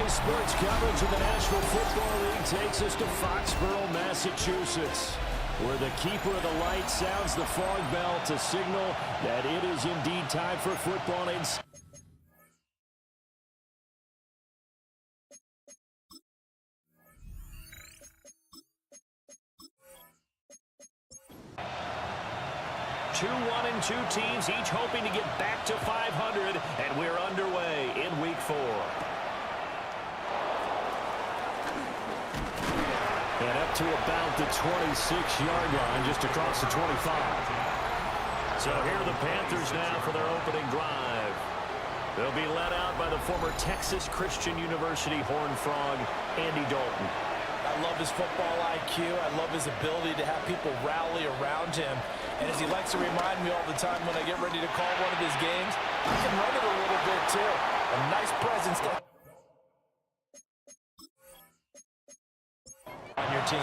Today's sports coverage of the National Football League takes us to Foxborough, Massachusetts, where the keeper of the light sounds the fog bell to signal that it is indeed time for football. It's 2-1-2 teams, each hoping to get back to 500, and we're underway in Week 4. And up to about the 26-yard line, just across the 25. So here are the Panthers now for their opening drive. They'll be led out by the former Texas Christian University Horned Frog, Andy Dalton. I love his football IQ. I love his ability to have people rally around him. And as he likes to remind me all the time when I get ready to call one of his games, I can run it a little bit too. A nice presence on your team.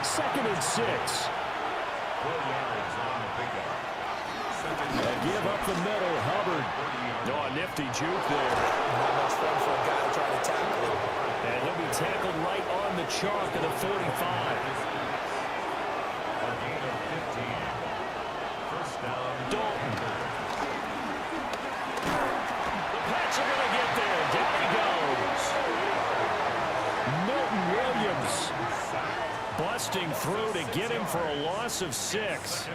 2nd and 6. Give up the middle, Hubbard. No, a nifty juke there. Not much fun for a guy to try to tackle him. And he'll be tackled right on the chalk of the 45. Dalton. The Pats are going to get there. Down he goes. Milton Williams busting through to get him for a loss of 6.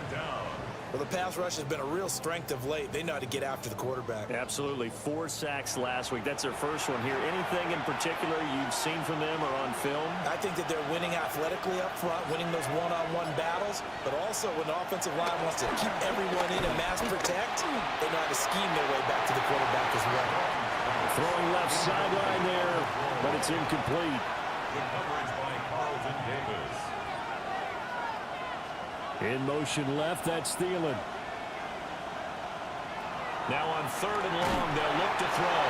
Well, the pass rush has been a real strength of late. They know how to get after the quarterback. Absolutely. 4 sacks last week. That's their first one here. Anything in particular you've seen from them or on film? I think that they're winning athletically up front, winning those one-on-one battles, but also when the offensive line wants to keep everyone in and mass protect, they know how to scheme their way back to the quarterback as well. Throwing left sideline there, but it's incomplete. Good coverage by Carlton Davis. In motion left, that's Thielen. Now on 3rd and long, they'll look to throw.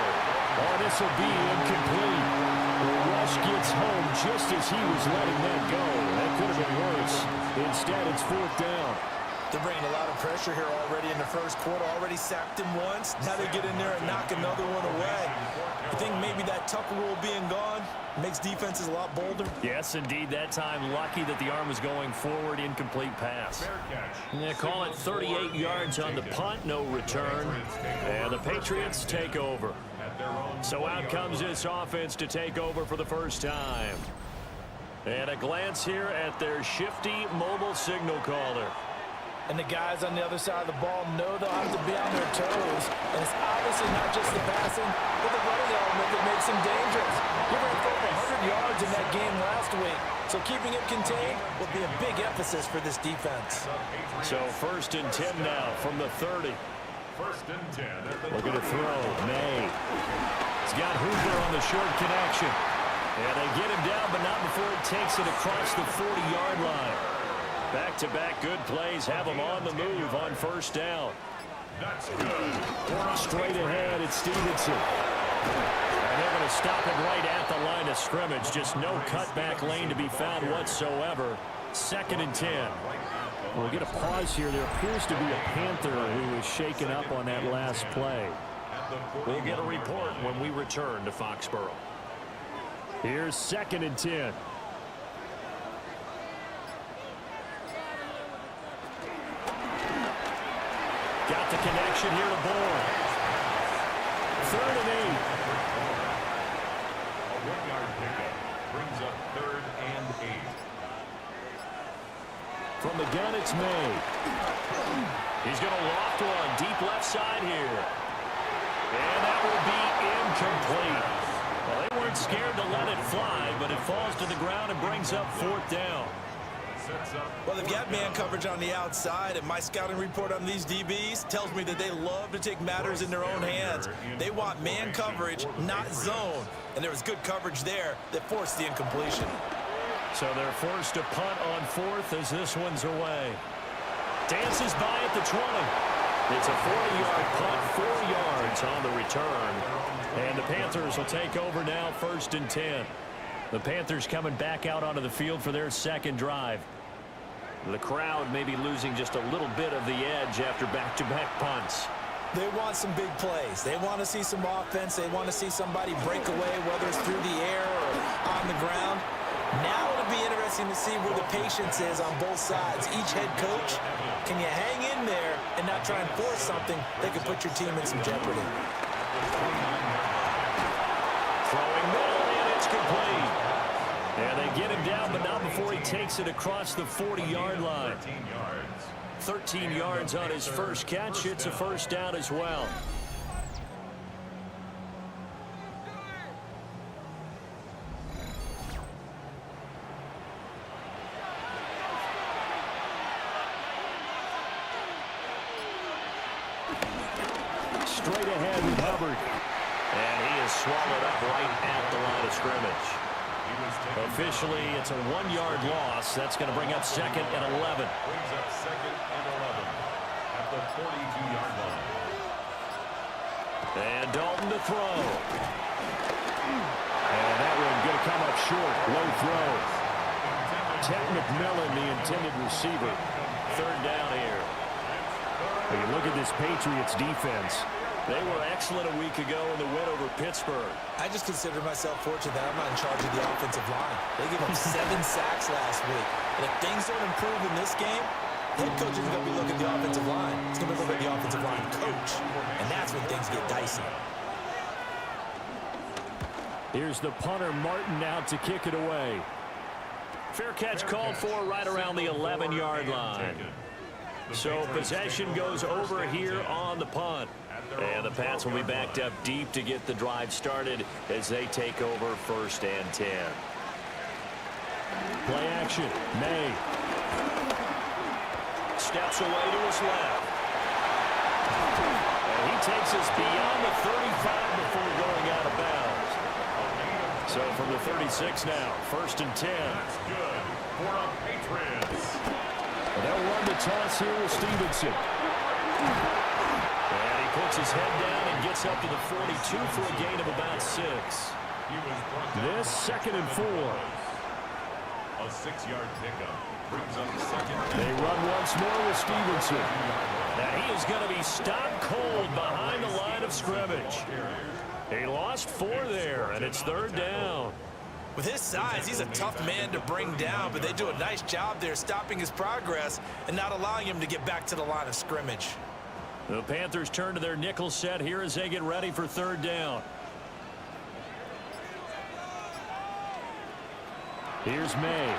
Oh, this will be incomplete. Rush gets home just as he was letting that go. That could have been worse. Instead, it's 4th down. They're bringing a lot of pressure here already in the first quarter. Already sacked him once. Now they get in there and knock another one away. I think maybe that Tucker rule being gone makes defenses a lot bolder. Yes, indeed. That time, lucky that the arm was going forward. Incomplete pass. Yeah, call it 38 yards on the punt. No return. And the Patriots take over. So out comes this offense to take over for the first time. And a glance here at their shifty mobile signal caller. And the guys on the other side of the ball know they'll have to be on their toes. And it's obviously not just the passing, but the running element that makes them dangerous. He ran for over 100 yards in that game last week. So keeping it contained will be a big emphasis for this defense. So 1st and 10 now from the 30. 1st and 10. Looking to throw. May. He's got Hooper on the short connection. And they get him down, but not before it takes it across the 40-yard line. Back-to-back good plays have them on the move on 1st down. That's good. Straight ahead, it's Stevenson. And they're going to stop it right at the line of scrimmage. Just no cutback lane to be found whatsoever. 2nd and 10. We'll get a pause here. There appears to be a Panther who was shaken up on that last play. We'll get a report when we return to Foxborough. Here's 2nd and 10. Got the connection here to Bourne. 3rd and 8. A 1-yard pickup brings up 3rd and 8. From the gun, it's May. He's going to loft one deep left side here. And that will be incomplete. Well, they weren't scared to let it fly, but it falls to the ground and brings up 4th down. Well, they've got man coverage on the outside, and my scouting report on these DBs tells me that they love to take matters in their own hands. They want man coverage, not zone. And there was good coverage there that forced the incompletion. So they're forced to punt on 4th as this one's away. Dances by at the 20. It's a 40-yard punt, 4 yards on the return. And the Panthers will take over now, 1st and 10. The Panthers coming back out onto the field for their 2nd drive. The crowd may be losing just a little bit of the edge after back-to-back punts. They want some big plays. They want to see some offense. They want to see somebody break away, whether it's through the air or on the ground. Now it'll be interesting to see where the patience is on both sides. Each head coach, can you hang in there and not try and force something that could put your team in some jeopardy? Throwing middle, and it's complete. And they get him down, but not before he takes it across the 40-yard line. 13 yards on his first catch. It's a first down as well. Straight ahead with Hubbard. And he is swallowed up right at the line of scrimmage. Officially, it's a 1-yard loss. That's going to bring up second and 11. Brings up second and 11 at the 42-yard line. And Dalton to throw. And that one going to come up short. Low throw. Ted McMillan, the intended receiver. Third down here. When you look at this Patriots defense, they were excellent a week ago in the win over Pittsburgh. I just consider myself fortunate that I'm not in charge of the offensive line. They gave up 7 sacks last week. And if things don't improve in this game, head coach is going to be looking at the offensive line. It's going to be looking at the offensive line coach. And that's when things get dicey. Here's the punter, Martin, out to kick it away. Fair catch called for right around the 11-yard line. So possession goes over here on the punt. And the Pats will be backed up deep to get the drive started as they take over first and 10. Play action. May. Steps away to his left. And he takes us beyond the 35 before going out of bounds. So from the 36 now, first and 10. That's good for the Patriots. And they'll run the toss here with Stevenson. And he puts his head down and gets up to the 42 for a gain of about 6. This second and 4. A 6-yard pickup brings up second. They run once more with Stevenson. Now he is going to be stopped cold behind the line of scrimmage. He lost 4 there, and it's third down. With his size, he's a tough man to bring down, but they do a nice job there stopping his progress and not allowing him to get back to the line of scrimmage. The Panthers turn to their nickel set here as they get ready for third down. Here's May.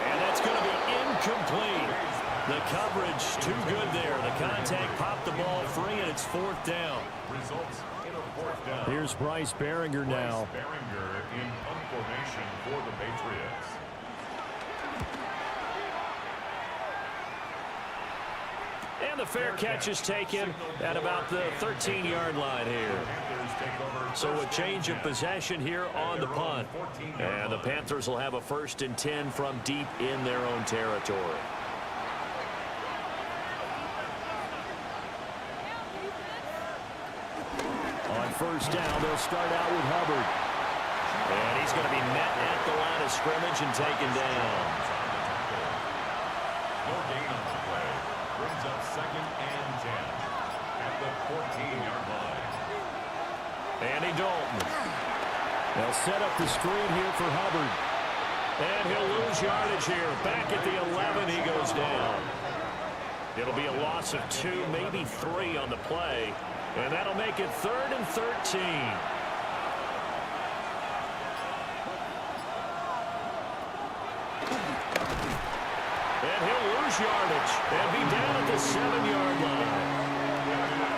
And that's going to be incomplete. The coverage too good there. The contact popped the ball free, and it's fourth down. Results in a fourth down. Here's Bryce Behringer now. Behringer in punt formation for the Patriots. And the fair catch is taken at about the 13-yard line here. So a change of possession here on the punt. And the Panthers will have a first and 10 from deep in their own territory. On first down, they'll start out with Hubbard. And he's going to be met at the line of scrimmage and taken down. No gain on the play. Brings up second and 10 at the 14-yard line. Andy Dalton. They'll set up the screen here for Hubbard. And he'll lose yardage here. Back at the 11, he goes down. It'll be a loss of 2, maybe 3 on the play. And that'll make it third and 13. And he'll lose yardage and be down at the 7-yard line.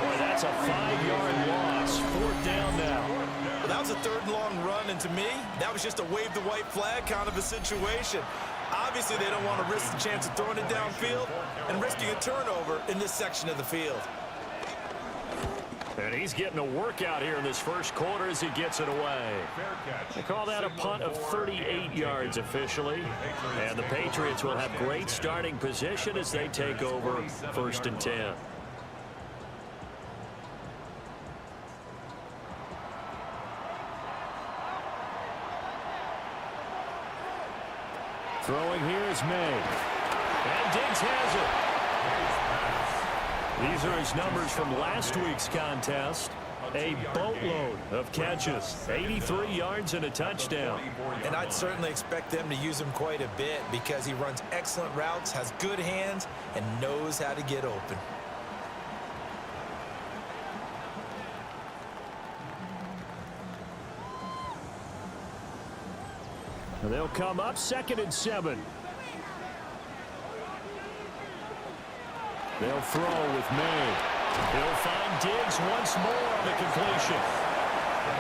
Boy, that's a 5-yard loss. Fourth down now. Well, that was a third and long run, and to me, that was just a wave the white flag kind of a situation. Obviously, they don't want to risk the chance of throwing it downfield and risking a turnover in this section of the field. And he's getting a workout here in this first quarter as he gets it away. They call that a punt of 38 yards officially. And the Patriots will have great starting position as they take over first and 10. Throwing here is May. And Diggs has it. These are his numbers from last week's contest. A boatload of catches, 83 yards and a touchdown. And I'd certainly expect them to use him quite a bit because he runs excellent routes, has good hands, and knows how to get open. They'll come up 2nd and 7. They'll throw with May. He'll find Diggs once more on the completion.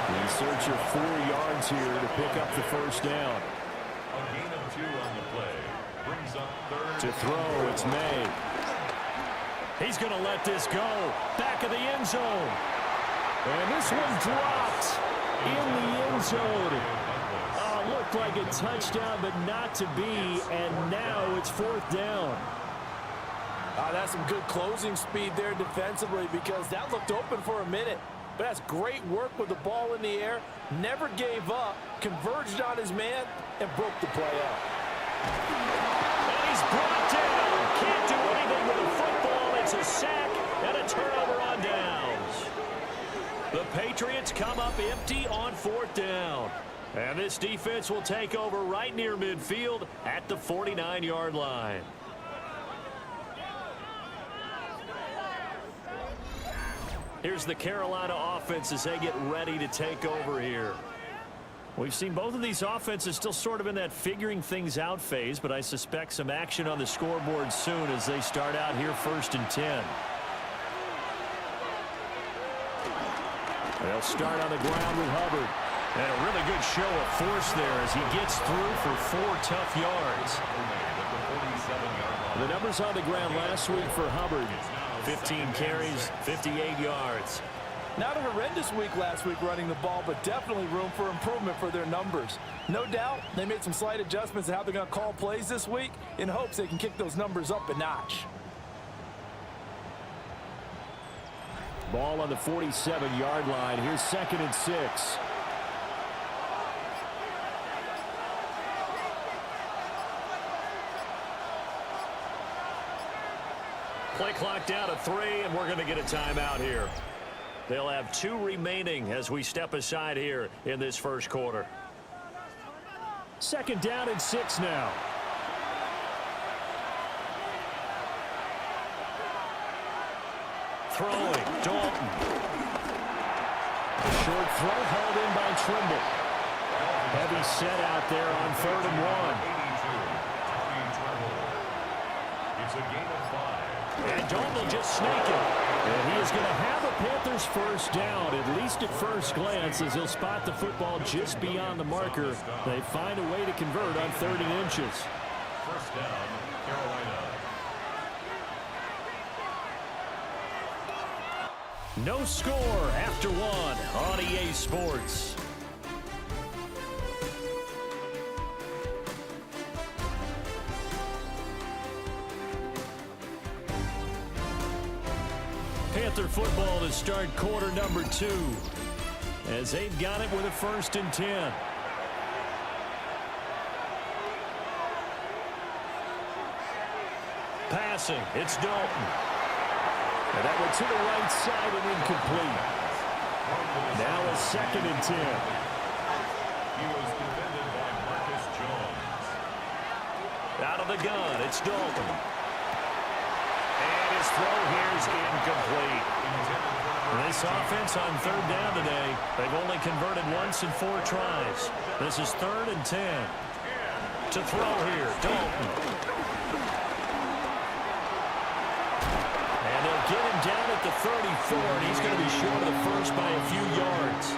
In search of 4 yards here to pick up the first down. A gain of 2 on the play. Brings up 3rd. To throw, it's May. He's going to let this go. Back of the end zone. And this one dropped in the end zone. Looked like a touchdown, but not to be. And now it's 4th down. That's some good closing speed there defensively because that looked open for a minute. But that's great work with the ball in the air. Never gave up, converged on his man, and broke the play up. And he's brought down. Can't do anything with the football. It's a sack and a turnover on downs. The Patriots come up empty on 4th down. And this defense will take over right near midfield at the 49-yard line. Here's the Carolina offense as they get ready to take over here. We've seen both of these offenses still sort of in that figuring things out phase, but I suspect some action on the scoreboard soon as they start out here 1st and 10. They'll start on the ground with Hubbard. And a really good show of force there as he gets through for 4 tough yards. The numbers on the ground last week for Hubbard. 15 carries, 58 yards. Not a horrendous week last week running the ball, but definitely room for improvement for their numbers. No doubt they made some slight adjustments in how they're going to call plays this week in hopes they can kick those numbers up a notch. Ball on the 47-yard line. Here's 2nd and 6. Play clock down to 3, and we're going to get a timeout here. They'll have 2 remaining as we step aside here in this first quarter. 2nd down and 6 now. Throwing, Dalton. Short throw hauled in by Trimble. Heavy set out there on 3rd and 1. It's a gain of 5. And Dalton will just snake it. And he is going to have the Panthers first down, at least at first glance, as he'll spot the football just beyond the marker. They find a way to convert on 3rd and inches. First down, Carolina. No score after 1 on EA Sports. Panther football to start quarter number 2 as they've got it with a 1st and 10. Passing, it's Dalton. And that went to the right side and incomplete. Now a 2nd and 10. He was defended by Marcus Jones. Out of the gun, it's Dalton. And his throw here is incomplete. This offense on 3rd down today, they've only converted once in 4 tries. This is 3rd and 10. To throw here, Dalton. And they'll get him down at the 34, and he's going to be short of the first by a few yards.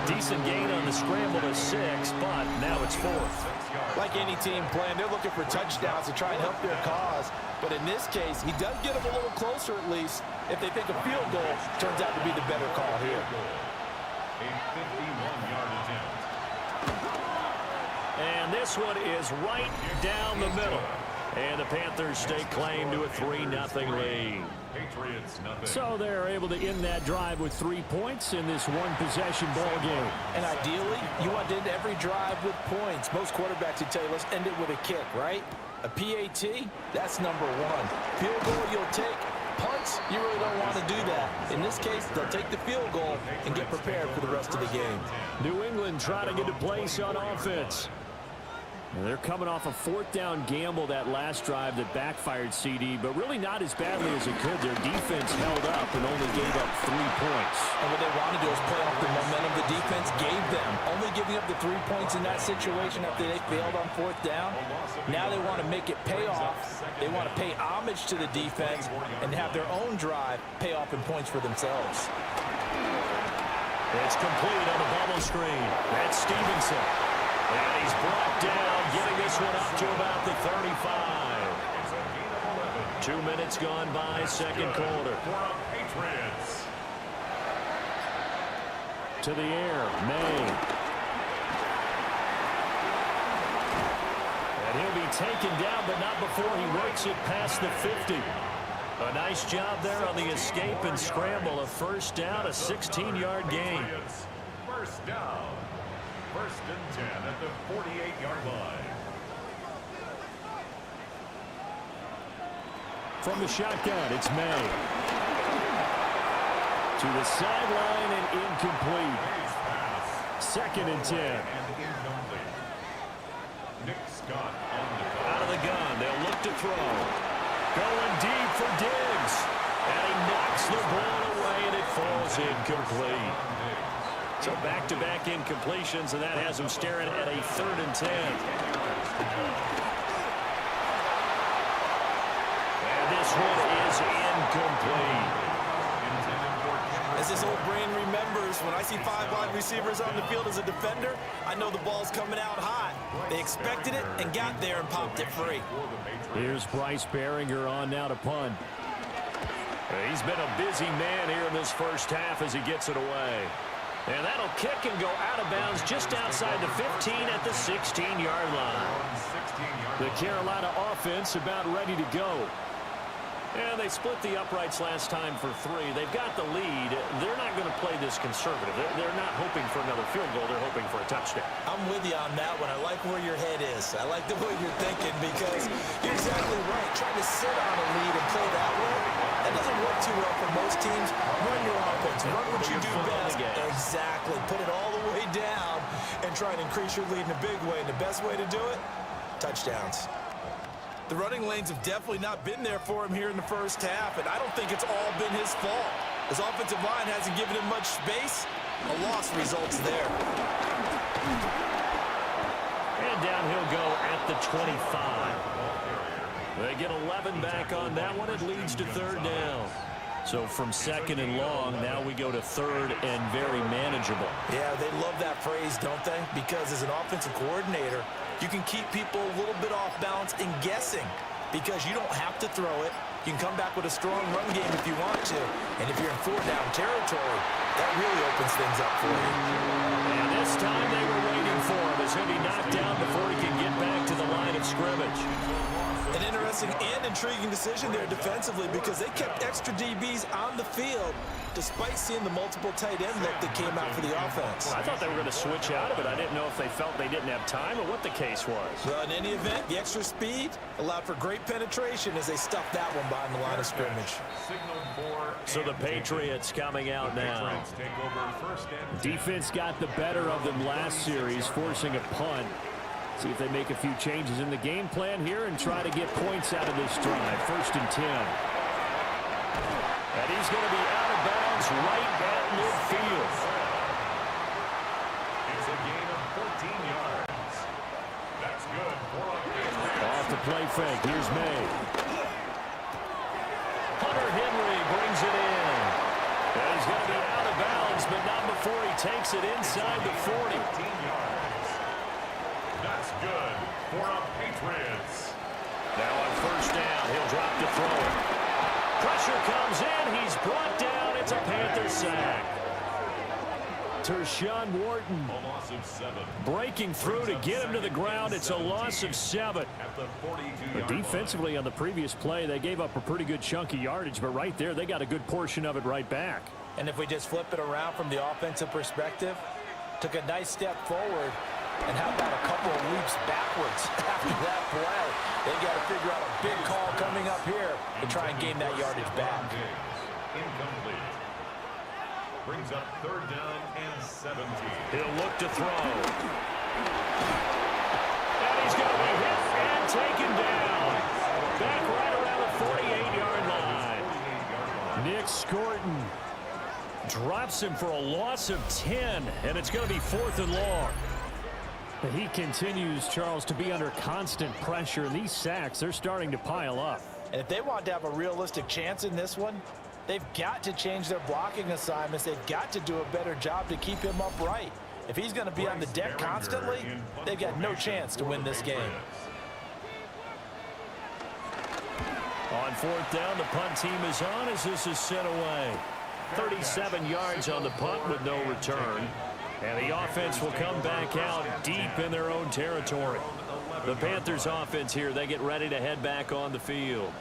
Decent gain on the scramble to 6, but now it's 4th. Like any team playing, they're looking for touchdowns to try and help their cause. But in this case, he does get them a little closer at least. If they think a field goal turns out to be the better call here. A 51-yard attempt. And this one is right down the middle. And the Panthers stake claim to a 3-0 lead. Patriots nothing. So they're able to end that drive with 3 points in this one-possession ball game. And ideally, you want to end every drive with points. Most quarterbacks would tell you, let's end it with a kick, right? A PAT, that's number 1. Field goal you'll take. Punts, You really don't want to do that. In this case, they'll take the field goal and get prepared for the rest of the game. New England trying to get a place on offense. And they're coming off a fourth down gamble that last drive that backfired CD, but really not as badly as it could. Their defense held up and only gave up 3 points. And what they want to do is play off the momentum the defense gave them. Only giving up the 3 points in that situation after they failed on fourth down. Now they want to make it pay off. They want to pay homage to the defense and have their own drive pay off in points for themselves. It's complete on the bubble screen. That's Stevenson. And he's brought down, getting this one up to about the 35. 2 minutes gone by, second quarter. To the air, May. And he'll be taken down, but not before he works it past the 50. A nice job there on the escape and scramble. A first down, a 16-yard gain. First down. First and 10 at the 48-yard line. From the shotgun, it's May. To the sideline and incomplete. Second and 10. Nick Scott Out of the gun, they'll look to throw. Going deep for Diggs. And he knocks the ball away, and it falls incomplete. So back-to-back incompletions, and that has him staring at a 3rd and 10. And this one is incomplete. As this old brain remembers, when I see 5 wide receivers on the field as a defender, I know the ball's coming out hot. They expected it and got there and popped it free. Here's Bryce Behringer on now to punt. He's been a busy man here in this first half as he gets it away. And that'll kick and go out of bounds just outside the 15 at the 16-yard line. The Carolina offense about ready to go. And they split the uprights last time for 3. They've got the lead. They're not going to play this conservative. They're not hoping for another field goal. They're hoping for a touchdown. I'm with you on that one. I like where your head is. I like the way you're thinking because you're exactly right. Trying to sit on a lead and play that way, that doesn't work too well for most teams. Run your offense. Run what you do best. Exactly. Put it all the way down and try and increase your lead in a big way. And the best way to do it, touchdowns. The running lanes have definitely not been there for him here in the first half, and I don't think it's all been his fault. His offensive line hasn't given him much space. A loss results there. And down he'll go at the 25. They get 11 back on that one. It leads to 3rd down. So from 2nd and long, now we go to 3rd and very manageable. Yeah, they love that phrase, don't they? Because as an offensive coordinator, you can keep people a little bit off balance and guessing because you don't have to throw it. You can come back with a strong run game if you want to. And if you're in 4-down territory, that really opens things up for you. And this time they were waiting for him as he'll be knocked down before he can get back to the line of scrimmage. An interesting and intriguing decision there defensively because they kept extra DBs on the field despite seeing the multiple tight end look that came out for the offense. I thought they were going to switch out of it. I didn't know if they felt they didn't have time or what the case was. Well, in any event, the extra speed allowed for great penetration as they stuffed that one behind the line of scrimmage. So the Patriots coming out now. Defense got the better of them last series, forcing a punt. See if they make a few changes in the game plan here and try to get points out of this drive. 1st and 10. And he's going to be out of bounds right at midfield. It's a gain of 14 yards. That's good. Off the play fake. Here's May. Hunter Henry brings it in. And he's going to be out of bounds, but not before he takes it inside the 40. 15 yards. That's good for the Patriots. Now on 1st down, he'll drop to throw it. Pressure comes in. He's brought down. It's a Panther sack. Tershawn Wharton A loss of 7. breaking through to get him to the ground. It's a loss of 7. At the 42-yard Defensively on the previous play, they gave up a pretty good chunk of yardage, but right there, they got a good portion of it right back. And if we just flip it around from the offensive perspective, took a nice step forward, and how about a couple of leaps backwards after that play? They got to figure out a big call coming up here to try and gain that yardage back. incomplete. Brings up 3rd down and 17. He'll look to throw. And he's going to be hit and taken down. Back right around the 48-yard line. Nick Scorton drops him for a loss of 10, and it's going to be 4th and long. He continues, Charles, to be under constant pressure, and these sacks, they're starting to pile up. And if they want to have a realistic chance in this one, they've got to change their blocking assignments. They've got to do a better job to keep him upright. If he's going to be on the deck constantly, they've got no chance to win this game. On 4th down, the punt team is on as this is sent away. 37 yards on the punt with no return. And the offense will come back out deep in their own territory. The Panthers offense here, they get ready to head back on the field.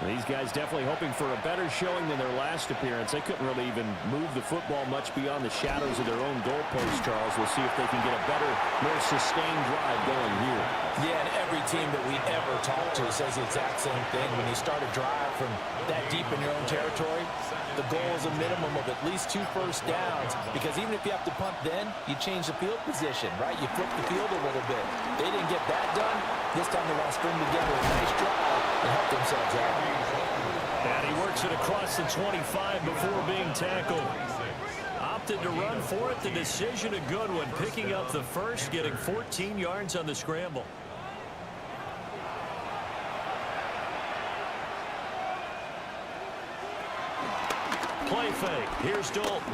These guys definitely hoping for a better showing than their last appearance. They couldn't really even move the football much beyond the shadows of their own goalpost, Charles. We'll see if they can get a better, more sustained drive going here. Yeah, and every team that we ever talk to says the exact same thing. When you start a drive from that deep in your own territory, the goal is a minimum of at least 2 first downs, because even if you have to punt then, you change the field position, right? You flip the field a little bit. They didn't get that done. This time they want to string together a nice drive and help themselves out. And he works it across the 25 before being tackled. Opted to run for it. The decision a good one. Picking up the first, getting 14 yards on the scramble. Play fake. Here's Dalton.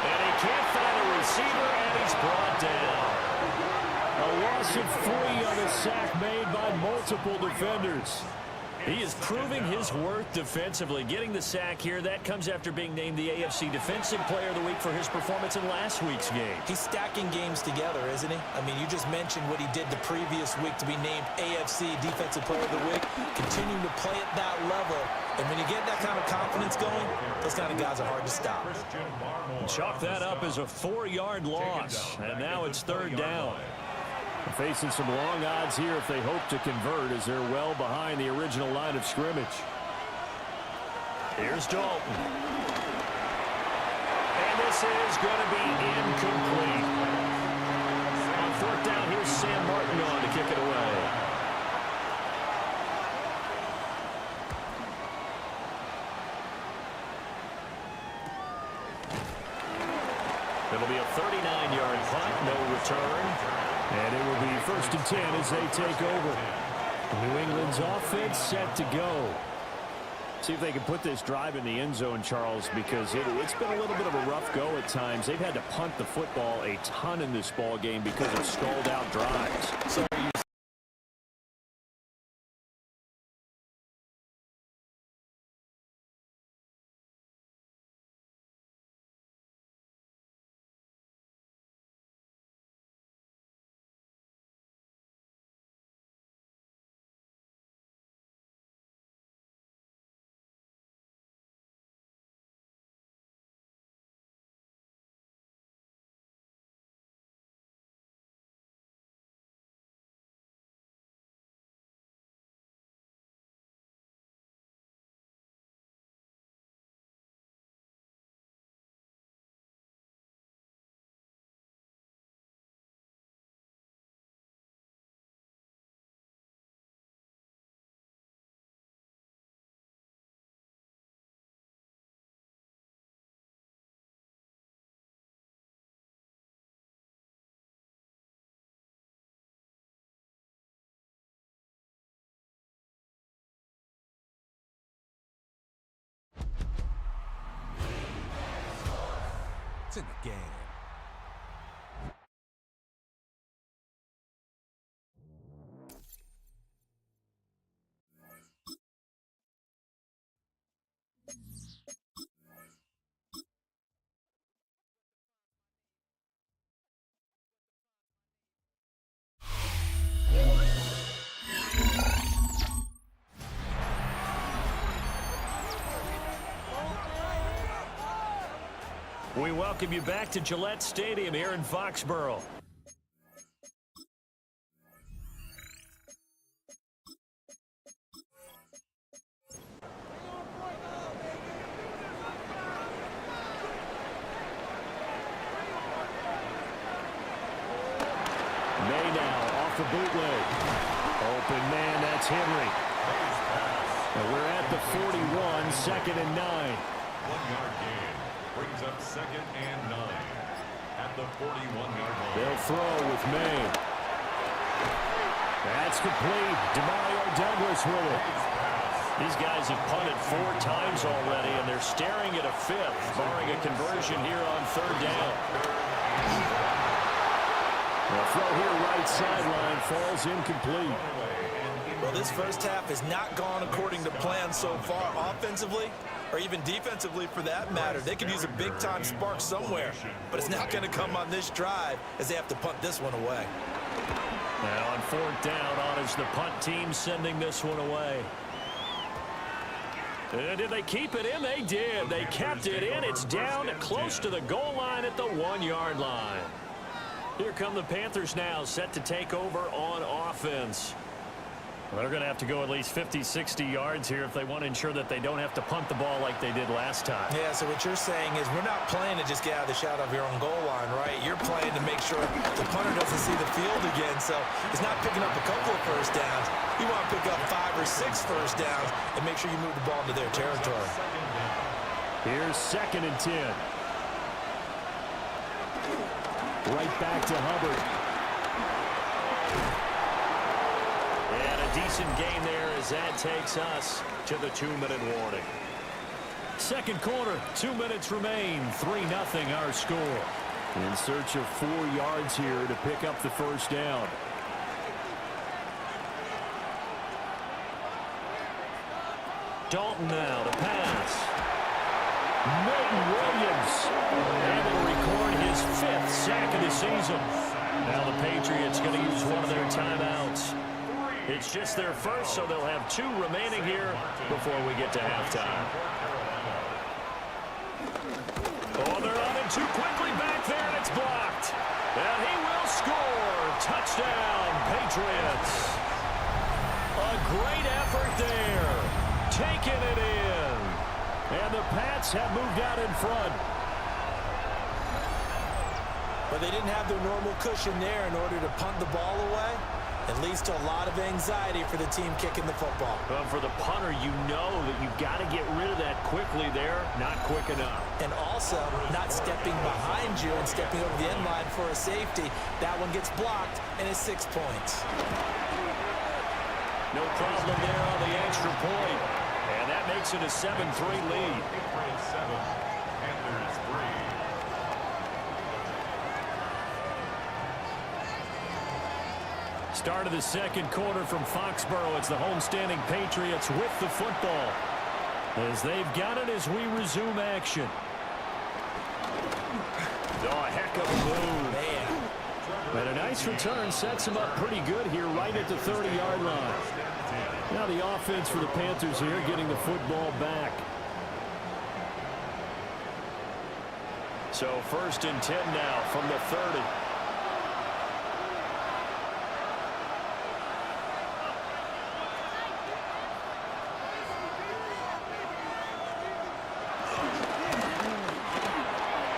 And he can't find a receiver, and he's brought down. A loss of 3 on a sack made by multiple defenders. He is proving his worth defensively. Getting the sack here, that comes after being named the AFC Defensive Player of the Week for his performance in last week's game. He's stacking games together, isn't he? I mean, you just mentioned what he did the previous week to be named AFC Defensive Player of the Week. Continuing to play at that level. And when you get that kind of confidence going, those kind of guys are hard to stop. Chalk that up as a 4-yard loss. And now it's 3rd down. Facing some long odds here if they hope to convert, as they're well behind the original line of scrimmage. Here's Dalton. And this is going to be incomplete. On 4th down, here's Sam Martin on to kick it away. It'll be a 39-yard punt, no return. And it will be 1st and 10 as they take over. New England's offense set to go. See if they can put this drive in the end zone, Charles, because it's been a little bit of a rough go at times. They've had to punt the football a ton in this ball game because of stalled-out drives. So in the game. we welcome you back to Gillette Stadium here in Foxborough. now off the bootleg. Open man, that's Henry. And we're at the 41, 2nd and 9. 1-yard gain brings up 2nd and 9 at the 41-yard line. They'll throw with May. That's complete. Demario Douglas with it. These guys have punted 4 times already, and they're staring at a 5th, barring a conversion here on 3rd down. The throw here right sideline falls incomplete. Well, this first half has not gone according to plan so far offensively, or even defensively for that matter. They could use a big-time spark somewhere, but it's not going to come on this drive as they have to punt this one away. Now on 4th down, on is the punt team sending this one away. Did they keep it in? They did. They kept it in. It's down close to the goal line at the 1-yard line. Here come the Panthers now, set to take over on offense. Well, they're going to have to go at least 50, 60 yards here if they want to ensure that they don't have to punt the ball like they did last time. Yeah, so what you're saying is we're not playing to just get out of the shadow of your own goal line, right? You're playing to make sure the punter doesn't see the field again, so it's not picking up a couple of first downs. You want to pick up 5 or 6 first downs and make sure you move the ball into their territory. Here's 2nd and 10. Right back to Hubbard. And a decent gain there as that takes us to the 2-minute warning. 2nd quarter, 2 minutes remain. 3-0 our score. In search of 4 yards here to pick up the first down. Dalton now to pass. Milton Williams able to record his 5th sack of the season. Now the Patriots going to use one of their timeouts. It's just their first, so they'll have 2 remaining here before we get to halftime. Oh, they're on it too quickly back there, and it's blocked. And he will score. Touchdown, Patriots. A great effort there. Taking it in. And the Pats have moved out in front. But they didn't have their normal cushion there in order to punt the ball away. It leads to a lot of anxiety for the team kicking the football. But for the punter, you know that you've got to get rid of that quickly there. Not quick enough. And also, not stepping behind you and stepping over the end line for a safety. That one gets blocked, and it's 6 points. No problem there on the extra point. And that makes it a 7-3 lead. Patriots 7, Panthers 3. Start of the 2nd quarter from Foxborough. It's the homestanding Patriots with the football as they've got it as we resume action. Oh, a heck of a move. Man. And a nice return sets him up pretty good here right at the 30-yard line. Now the offense for the Panthers here getting the football back. So 1st and 10 now from the 30.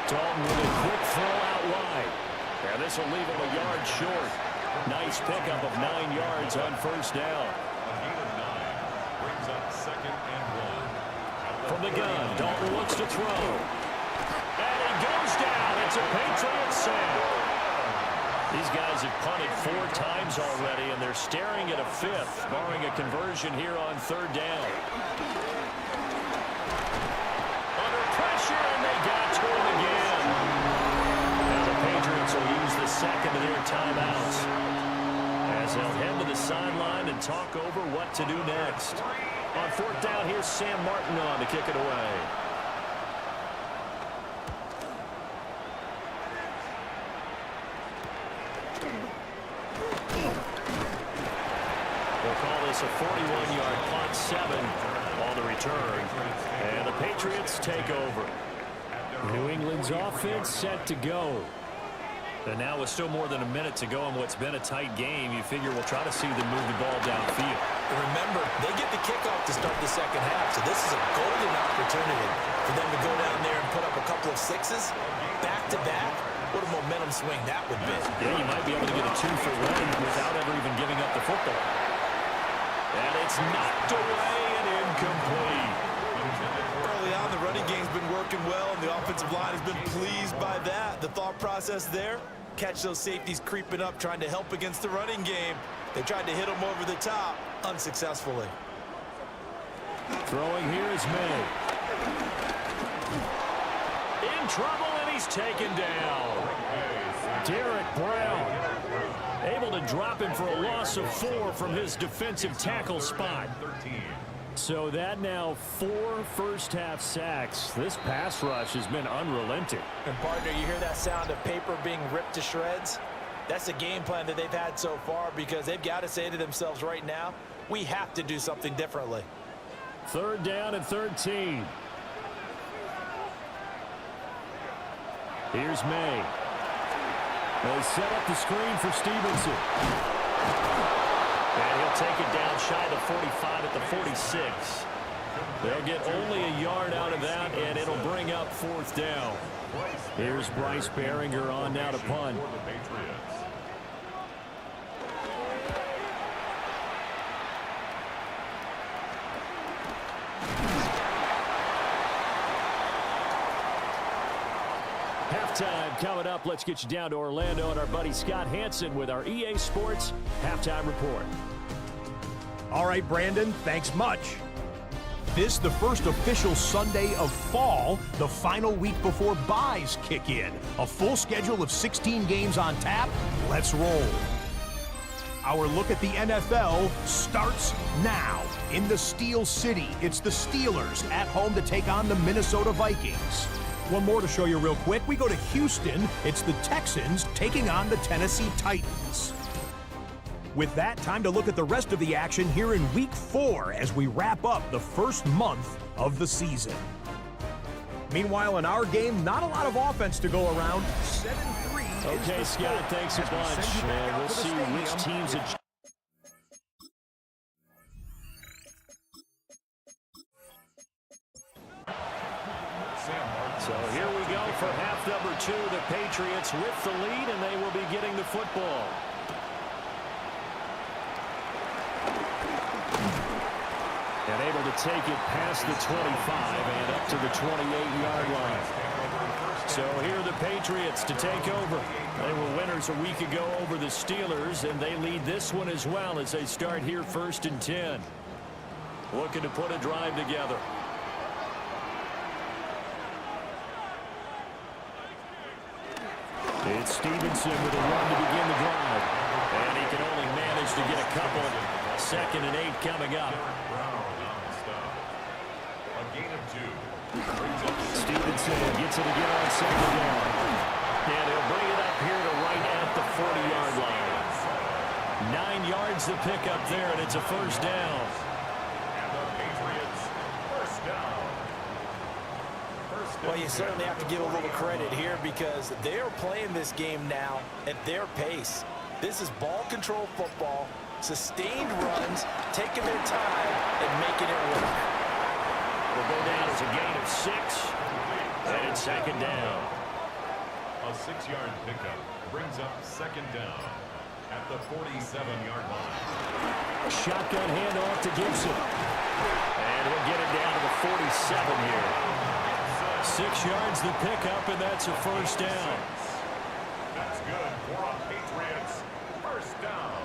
Dalton with a quick throw out wide. And this will leave him a yard short. Nice pickup of 9 yards on 1st down. A gain of 9 brings up 2nd and 1. From the gun, Dalton looks to throw. And he goes down. It's a Patriot sack. These guys have punted 4 times already, and they're staring at a 5th, barring a conversion here on 3rd down. Under pressure, and they got to him again. Now the Patriots will use the 2nd of their timeouts as they'll head to the sideline and talk over what to do next. On 4th down, here's Sam Martin on to kick it away. We'll call this a 41-yard punt, 7 on the return. And the Patriots take over. New England's offense set to go. And now with still more than a minute to go in what's been a tight game, you figure we'll try to see them move the ball downfield. And remember, they get the kickoff to start the 2nd half, so this is a golden opportunity for them to go down there and put up a couple of 6s back-to-back What a momentum swing that would be. Yeah, you might be able to get a 2 for 1 without ever even giving up the football. And it's knocked away and incomplete. Early on, the running game's been working well, and the offensive line has been pleased by that. The thought process there, catch those safeties creeping up, trying to help against the running game. They tried to hit them over the top, unsuccessfully. Throwing here is May. In trouble, and he's taken down. Derek Brown able to drop him for a loss of 4 from his defensive tackle spot. So that now 4 first-half sacks. This pass rush has been unrelenting. And, partner, you hear that sound of paper being ripped to shreds? That's the game plan that they've had so far, because they've got to say to themselves right now, we have to do something differently. 3rd down and 13. Here's May. They set up the screen for Stevenson. And he'll take it down shy of the 45 at the 46. They'll get only a yard out of that, and it'll bring up 4th down. Here's Bryce Behringer on now to punt. Halftime coming up. Let's get you down to Orlando and our buddy Scott Hansen with our EA Sports Halftime Report. All right, Brandon, thanks much. This the first official Sunday of fall, the final week before buys kick in. A full schedule of 16 games on tap. Let's roll. Our look at the NFL starts now. In the Steel City, it's the Steelers at home to take on the Minnesota Vikings. One more to show you real quick. We go to Houston. It's the Texans taking on the Tennessee Titans. With that, time to look at the rest of the action here in Week 4 as we wrap up the first month of the season. Meanwhile, in our game, not a lot of offense to go around. 7-3. Okay, Scott, thanks a bunch. And we'll see which teams adjust. So here we go for half number 2. The Patriots with the lead, and they will be getting the football. And able to take it past the 25 and up to the 28-yard line. So here are the Patriots to take over. They were winners a week ago over the Steelers, and they lead this one as well as they start here 1st and 10. Looking to put a drive together. It's Stevenson with a run to begin the drive. And he can only manage to get a couple. 2nd and 8 coming up. A gain of 2. Stevenson gets it again on 2nd down. And he'll bring it up here to right at the 40-yard line. 9 yards to pick up there, and it's a 1st down. And the Patriots, 1st down. Well, you certainly have to give a little credit here because they are playing this game now at their pace. This is ball control football, sustained runs, taking their time and making it work. Will go down as a gain of 6, and it's 2nd down. A 6-yard pickup brings up 2nd down at the 47-yard line. Shotgun handoff to Gibson. And he'll get it down to the 47 here. 6 yards the pickup, and that's a 1st down. That's good for a Patriots 1st down.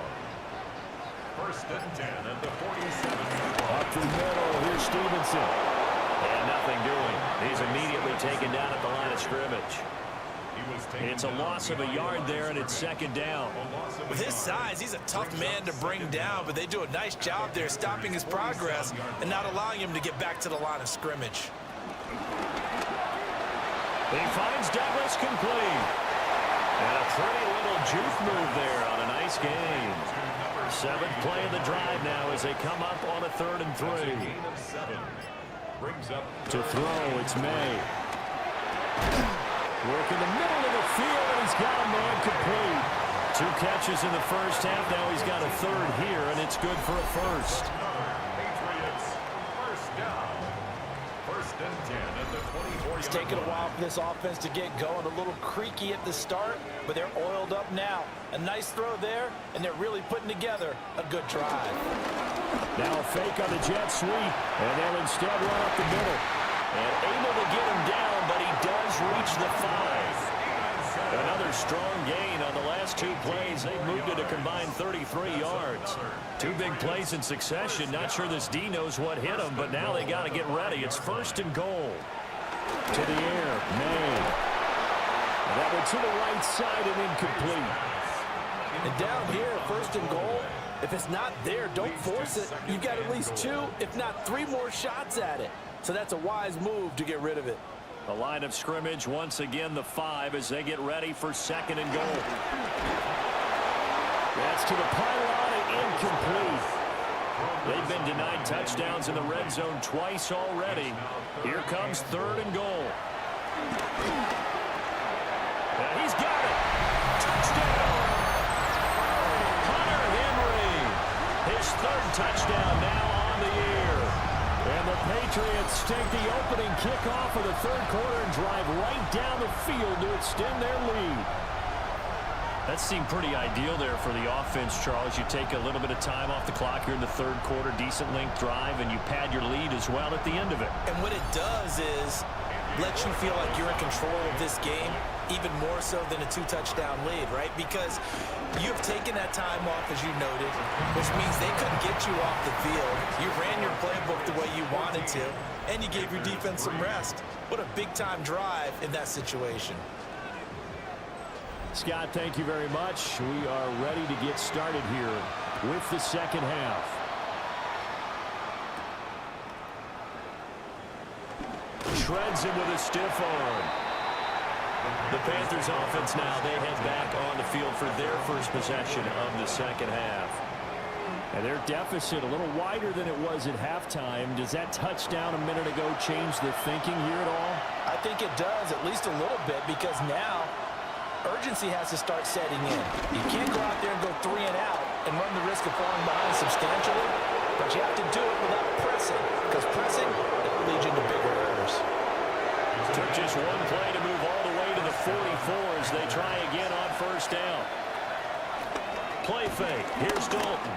1st and 10 at the 47-yard line. Up the middle, here's Stevenson. And nothing doing. He's immediately taken down at the line of scrimmage. It's a loss of a yard there, and it's 2nd down. With his size, he's a tough man to bring down, but they do a nice job there stopping his progress and not allowing him to get back to the line of scrimmage. He finds Douglas complete. And a pretty little juke move there on a nice gain. 7th play of the drive now as they come up on a 3rd and 3. To throw, it's May. Work in the middle of the field, and he's got a man complete. 2 catches in the 1st half. Now he's got a 3rd here, and it's good for a 1st. Patriots 1st down. 1st First and 10 at the 24-yard It's taken a line. while for this offense to get going. A little creaky at the start, but they're oiled up now. A nice throw there, and they're really putting together a good drive. Now a fake on the jet sweep, and they'll instead run up the middle. And able to get him down, but he does reach the 5. Another strong gain on the last 2 plays. They've moved it a combined 33 yards. 2 big plays in succession. Not sure this D knows what hit him, but now they got to get ready. It's first and goal. To the air, May. And that one to the right side and incomplete. And down here, first and goal, if it's not there, don't force it. You've got at least 2, if not 3 more shots at it. So that's a wise move to get rid of it. The line of scrimmage, once again, the 5 as they get ready for second and goal. That's to the pylon and incomplete. They've been denied touchdowns in the red zone twice already. Here comes third and goal. And he's got it. Touchdown. Hunter Henry. His 3rd touchdown now on the year. And the Patriots take the opening kickoff of the 3rd quarter and drive right down the field to extend their lead. That seemed pretty ideal there for the offense, Charles. You take a little bit of time off the clock here in the 3rd quarter, decent length drive, and you pad your lead as well at the end of it. And what it does is let you feel like you're in control of this game, even more so than a 2-touchdown lead, right? Because you've taken that time off, as you noted, which means they couldn't get you off the field. You ran your playbook the way you wanted to, and you gave your defense some rest. What a big-time drive in that situation. Scott, thank you very much. We are ready to get started here with the second half. Shreds him with a stiff arm. The Panthers offense now, they head back on the field for their first possession of the second half. And their deficit a little wider than it was at halftime. Does that touchdown a minute ago change the thinking here at all? I think it does, at least a little bit, because now urgency has to start setting in. You can't go out there and go 3 and out and run the risk of falling behind substantially, but you have to do it without pressing, because pressing leads you into bigger errors. Took just one play to move all the way to the 44 as they try again on first down. Play fake. Here's Dalton.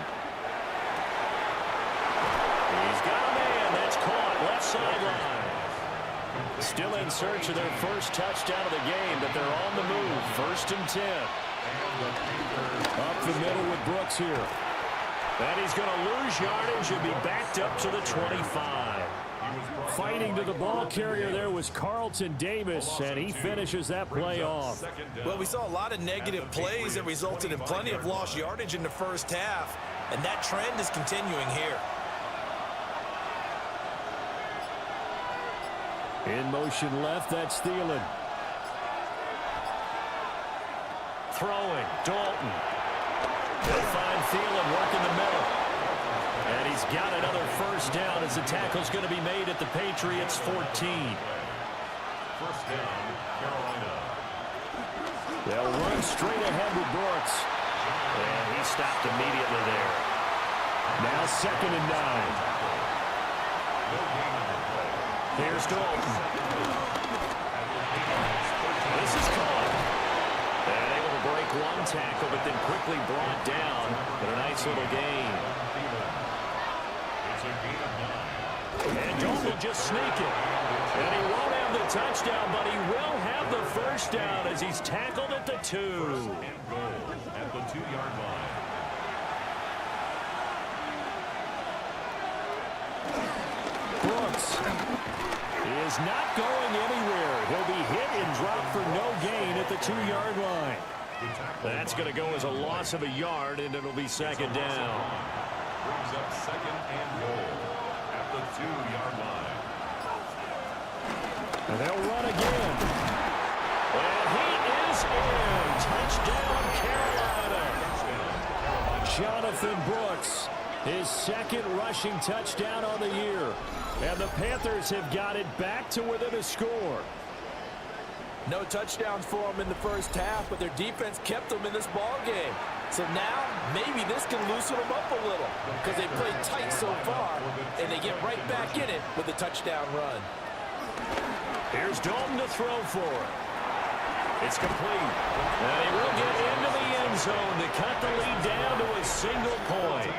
He's got a man. That's caught. Left sideline. Still in search of their first touchdown of the game, but they're on the move. First and 10. Up the middle with Brooks here. And he's going to lose yardage and be backed up to the 25. Fighting to the ball carrier there was Carlton Davis, and he finishes that play off. Well, we saw a lot of negative plays that resulted in plenty of lost yardage in the first half, and that trend is continuing here. In motion left, that's Thielen. Throwing, Dalton. They'll find Thielen working the middle. And he's got another first down as the tackle's going to be made at the Patriots' 14. First down, Carolina. They'll run straight ahead with Brooks. And he stopped immediately there. Now second and 9. Here's Dalton. This is caught. And able to break one tackle, but then quickly brought down. But a nice little gain. And Dalton will just sneak it. And he won't have the touchdown, but he will have the first down as he's tackled at the 2. And goal at the 2-yard line. Brooks is not going anywhere. He'll be hit and dropped for no gain at the 2-yard line. That's going to go as a loss of a yard, and it'll be second down. Brings up second and goal at the 2-yard line. And they'll run again. And he is in. Touchdown, Carolina. Jonathan Brooks, his second rushing touchdown on the year. And the Panthers have got it back to within a score. No touchdowns for them in the first half, but their defense kept them in this ball game. So now, maybe this can loosen them up a little because they played tight so far, and they get right back in it with a touchdown run. Here's Dalton to throw for it. It's complete. And he will get into the end zone to cut the lead down to a single point.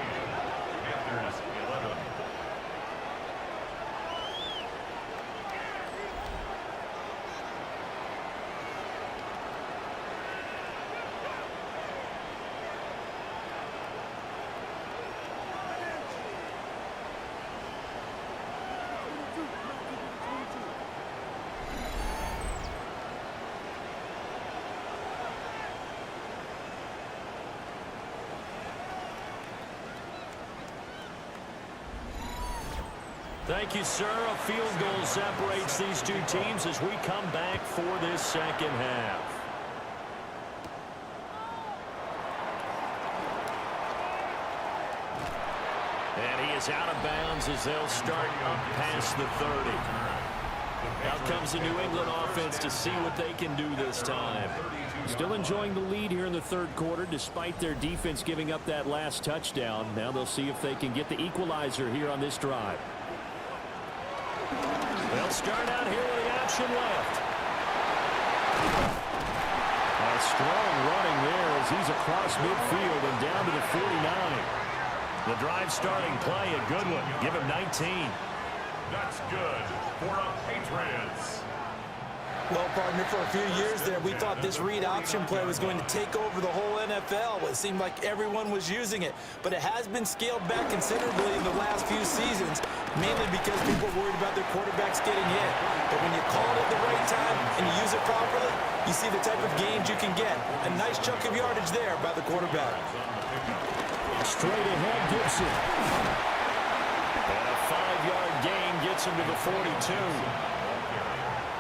Panthers 11. Thank you, sir. A field goal separates these two teams as we come back for this second half. And he is out of bounds as they'll start up past the 30. Out comes the New England offense to see what they can do this time. Still enjoying the lead here in the third quarter despite their defense giving up that last touchdown. Now they'll see if they can get the equalizer here on this drive. They'll start out here with the option left. A strong running there as he's across midfield and down to the 49. The drive starting play, a good one. Give him 19. That's good for a Patriots. Well, partner, for a few years there, we thought this read option play was going to take over the whole NFL. It seemed like everyone was using it, but it has been scaled back considerably in the last few seasons, mainly because people are worried about their quarterbacks getting hit. But when you call it at the right time and you use it properly, you see the type of gains you can get. A nice chunk of yardage there by the quarterback. Straight ahead, Gibson. And a 5-yard gain gets him to the 42.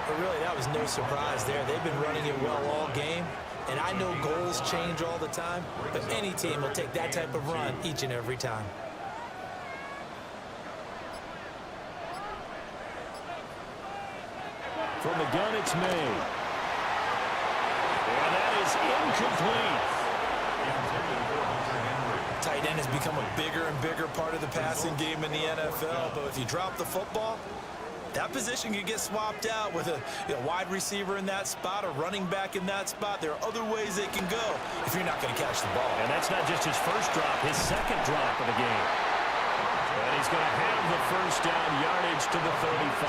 But really, that was no surprise there. They've been running it well all game. And I know goals change all the time, but any team will take that type of run each and every time. From the gun, it's made. And that is incomplete. Tight end has become a bigger and bigger part of the passing game in the NFL, but if you drop the football, that position can get swapped out with a wide receiver in that spot, a running back in that spot. There are other ways they can go if you're not going to catch the ball. And that's not just his first drop, his second drop of the game. And he's going to have the first down yardage to the 35.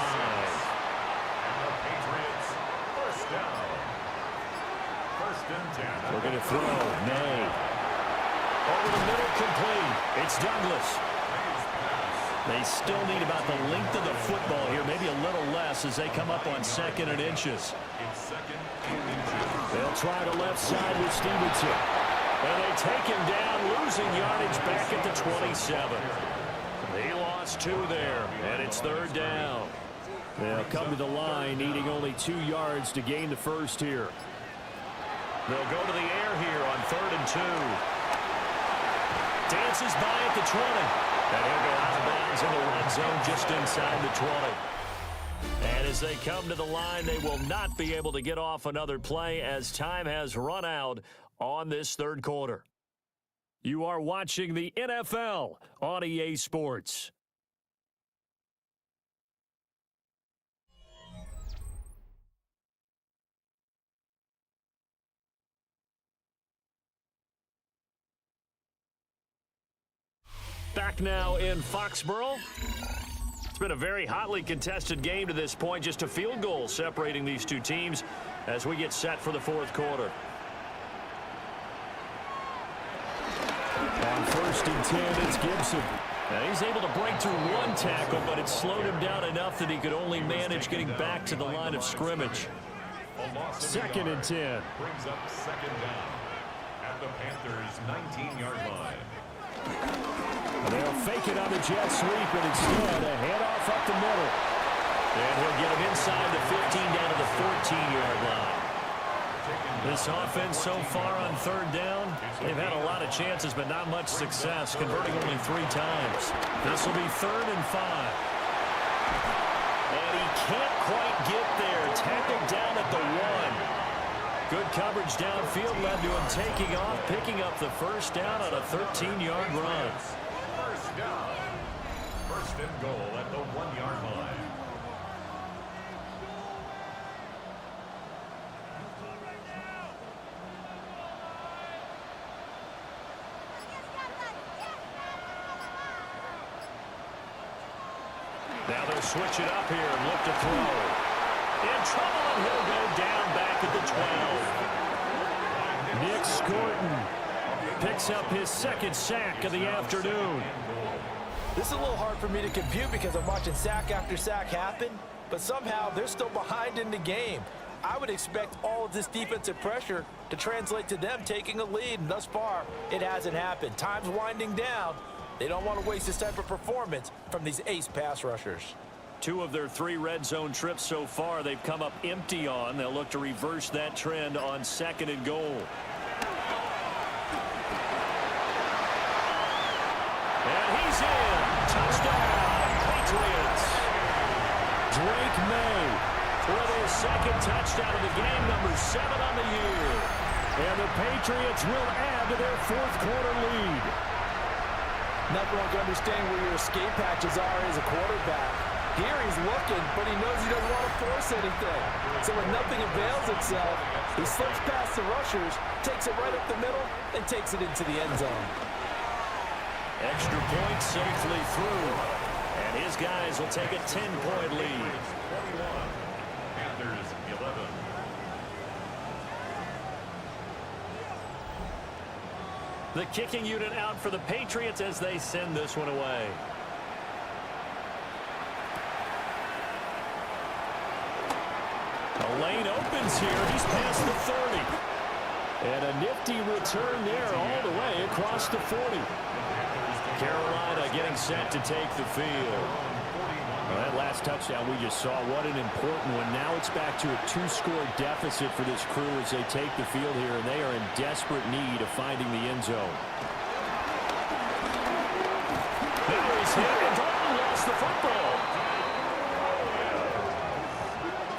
Patriots, first down. First and 10. We're going to throw. May. Over the middle, complete. It's Douglas. They still need about the length of the football here, maybe a little less as they come up on 2nd and inches. It's 2nd and inches. They'll try the left side with Stevenson. And they take him down, losing yardage back at the 27. He lost 2 there, and it's 3rd down. They'll come to the line, needing only 2 yards to gain the first here. They'll go to the air here on 3rd and 2. Dances by at the 20. And he'll go out of bounds in the red zone just inside the 20. And as they come to the line, they will not be able to get off another play as time has run out on this third quarter. You are watching the NFL on EA Sports. Back now in Foxborough. It's been a very hotly contested game to this point. Just a field goal separating these two teams as we get set for the fourth quarter. On 1st and 10, it's Gibson. Now he's able to break through 1 tackle, but it slowed him down enough that he could only manage getting back to the line of scrimmage. 2nd and 10. Brings up 2nd down at the Panthers' 19-yard line. They'll fake it on the jet sweep, and instead a handoff up the middle. And he'll get him inside the 15 down to the 14-yard line. This offense so far on 3rd down, they've had a lot of chances, but not much success, converting only 3 times. This will be 3rd and 5. And he can't quite get there. Tackled down at the 1. Good coverage downfield led to him taking off, picking up the first down on a 13-yard run. First down. 1st and goal at the 1-yard line. Now they'll switch it up here and look to throw. In trouble, and he'll go down back at the 12. Nick Scorton picks up his second sack of the afternoon. This is a little hard for me to compute because I'm watching sack after sack happen, but somehow they're still behind in the game. I would expect all of this defensive pressure to translate to them taking a lead, and thus far, it hasn't happened. Time's winding down. They don't want to waste this type of performance from these ace pass rushers. 2 of their 3 red zone trips so far they've come up empty on. They'll look to reverse that trend on 2nd and goal. And he's in. Touchdown, Patriots. Drake May with his second touchdown of the game, number 7 on the year. And the Patriots will add to their 4th quarter lead. Nothing like understanding where your escape patches are as a quarterback. Here he's looking, but he knows he doesn't want to force anything. So when nothing avails itself, he slips past the rushers, takes it right up the middle, and takes it into the end zone. Extra point safely through. And his guys will take a 10-point lead. 21. Panthers 11. The kicking unit out for the Patriots as they send this one away. A lane opens here. He's past the 30. And a nifty return there all the way across the 40. Carolina getting set to take the field. Well, that last touchdown we just saw, what an important one. Now it's back to a 2-score deficit for this crew as they take the field here, and they are in desperate need of finding the end zone. There is hit, and Dalton lost the football.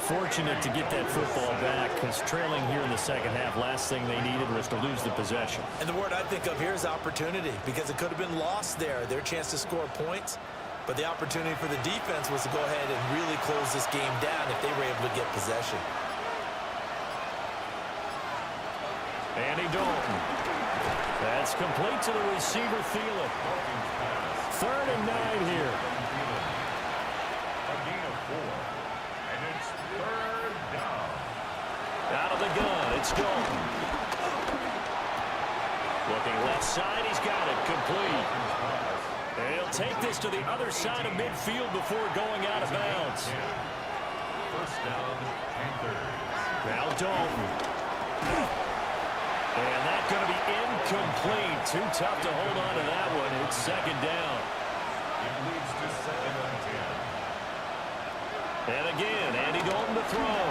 Fortunate to get that football back, because trailing here in the second half, last thing they needed was to lose the possession. And the word I think of here is opportunity, because it could have been lost there, their chance to score points. But the opportunity for the defense was to go ahead and really close this game down if they were able to get possession. Andy Dalton. That's complete to the receiver, Thielen. 3rd and 9 here. A gain of 4. And it's 3rd down. Out of the gun, it's Dalton. Looking left side, he's got it, complete. And he'll take this to the other side of midfield before going out of bounds. 1st down, Panthers. Now Dalton. And that's going to be incomplete. Too tough to hold on to that one. It's 2nd down. It leads to 2nd and 10. And again, Andy Dalton to throw.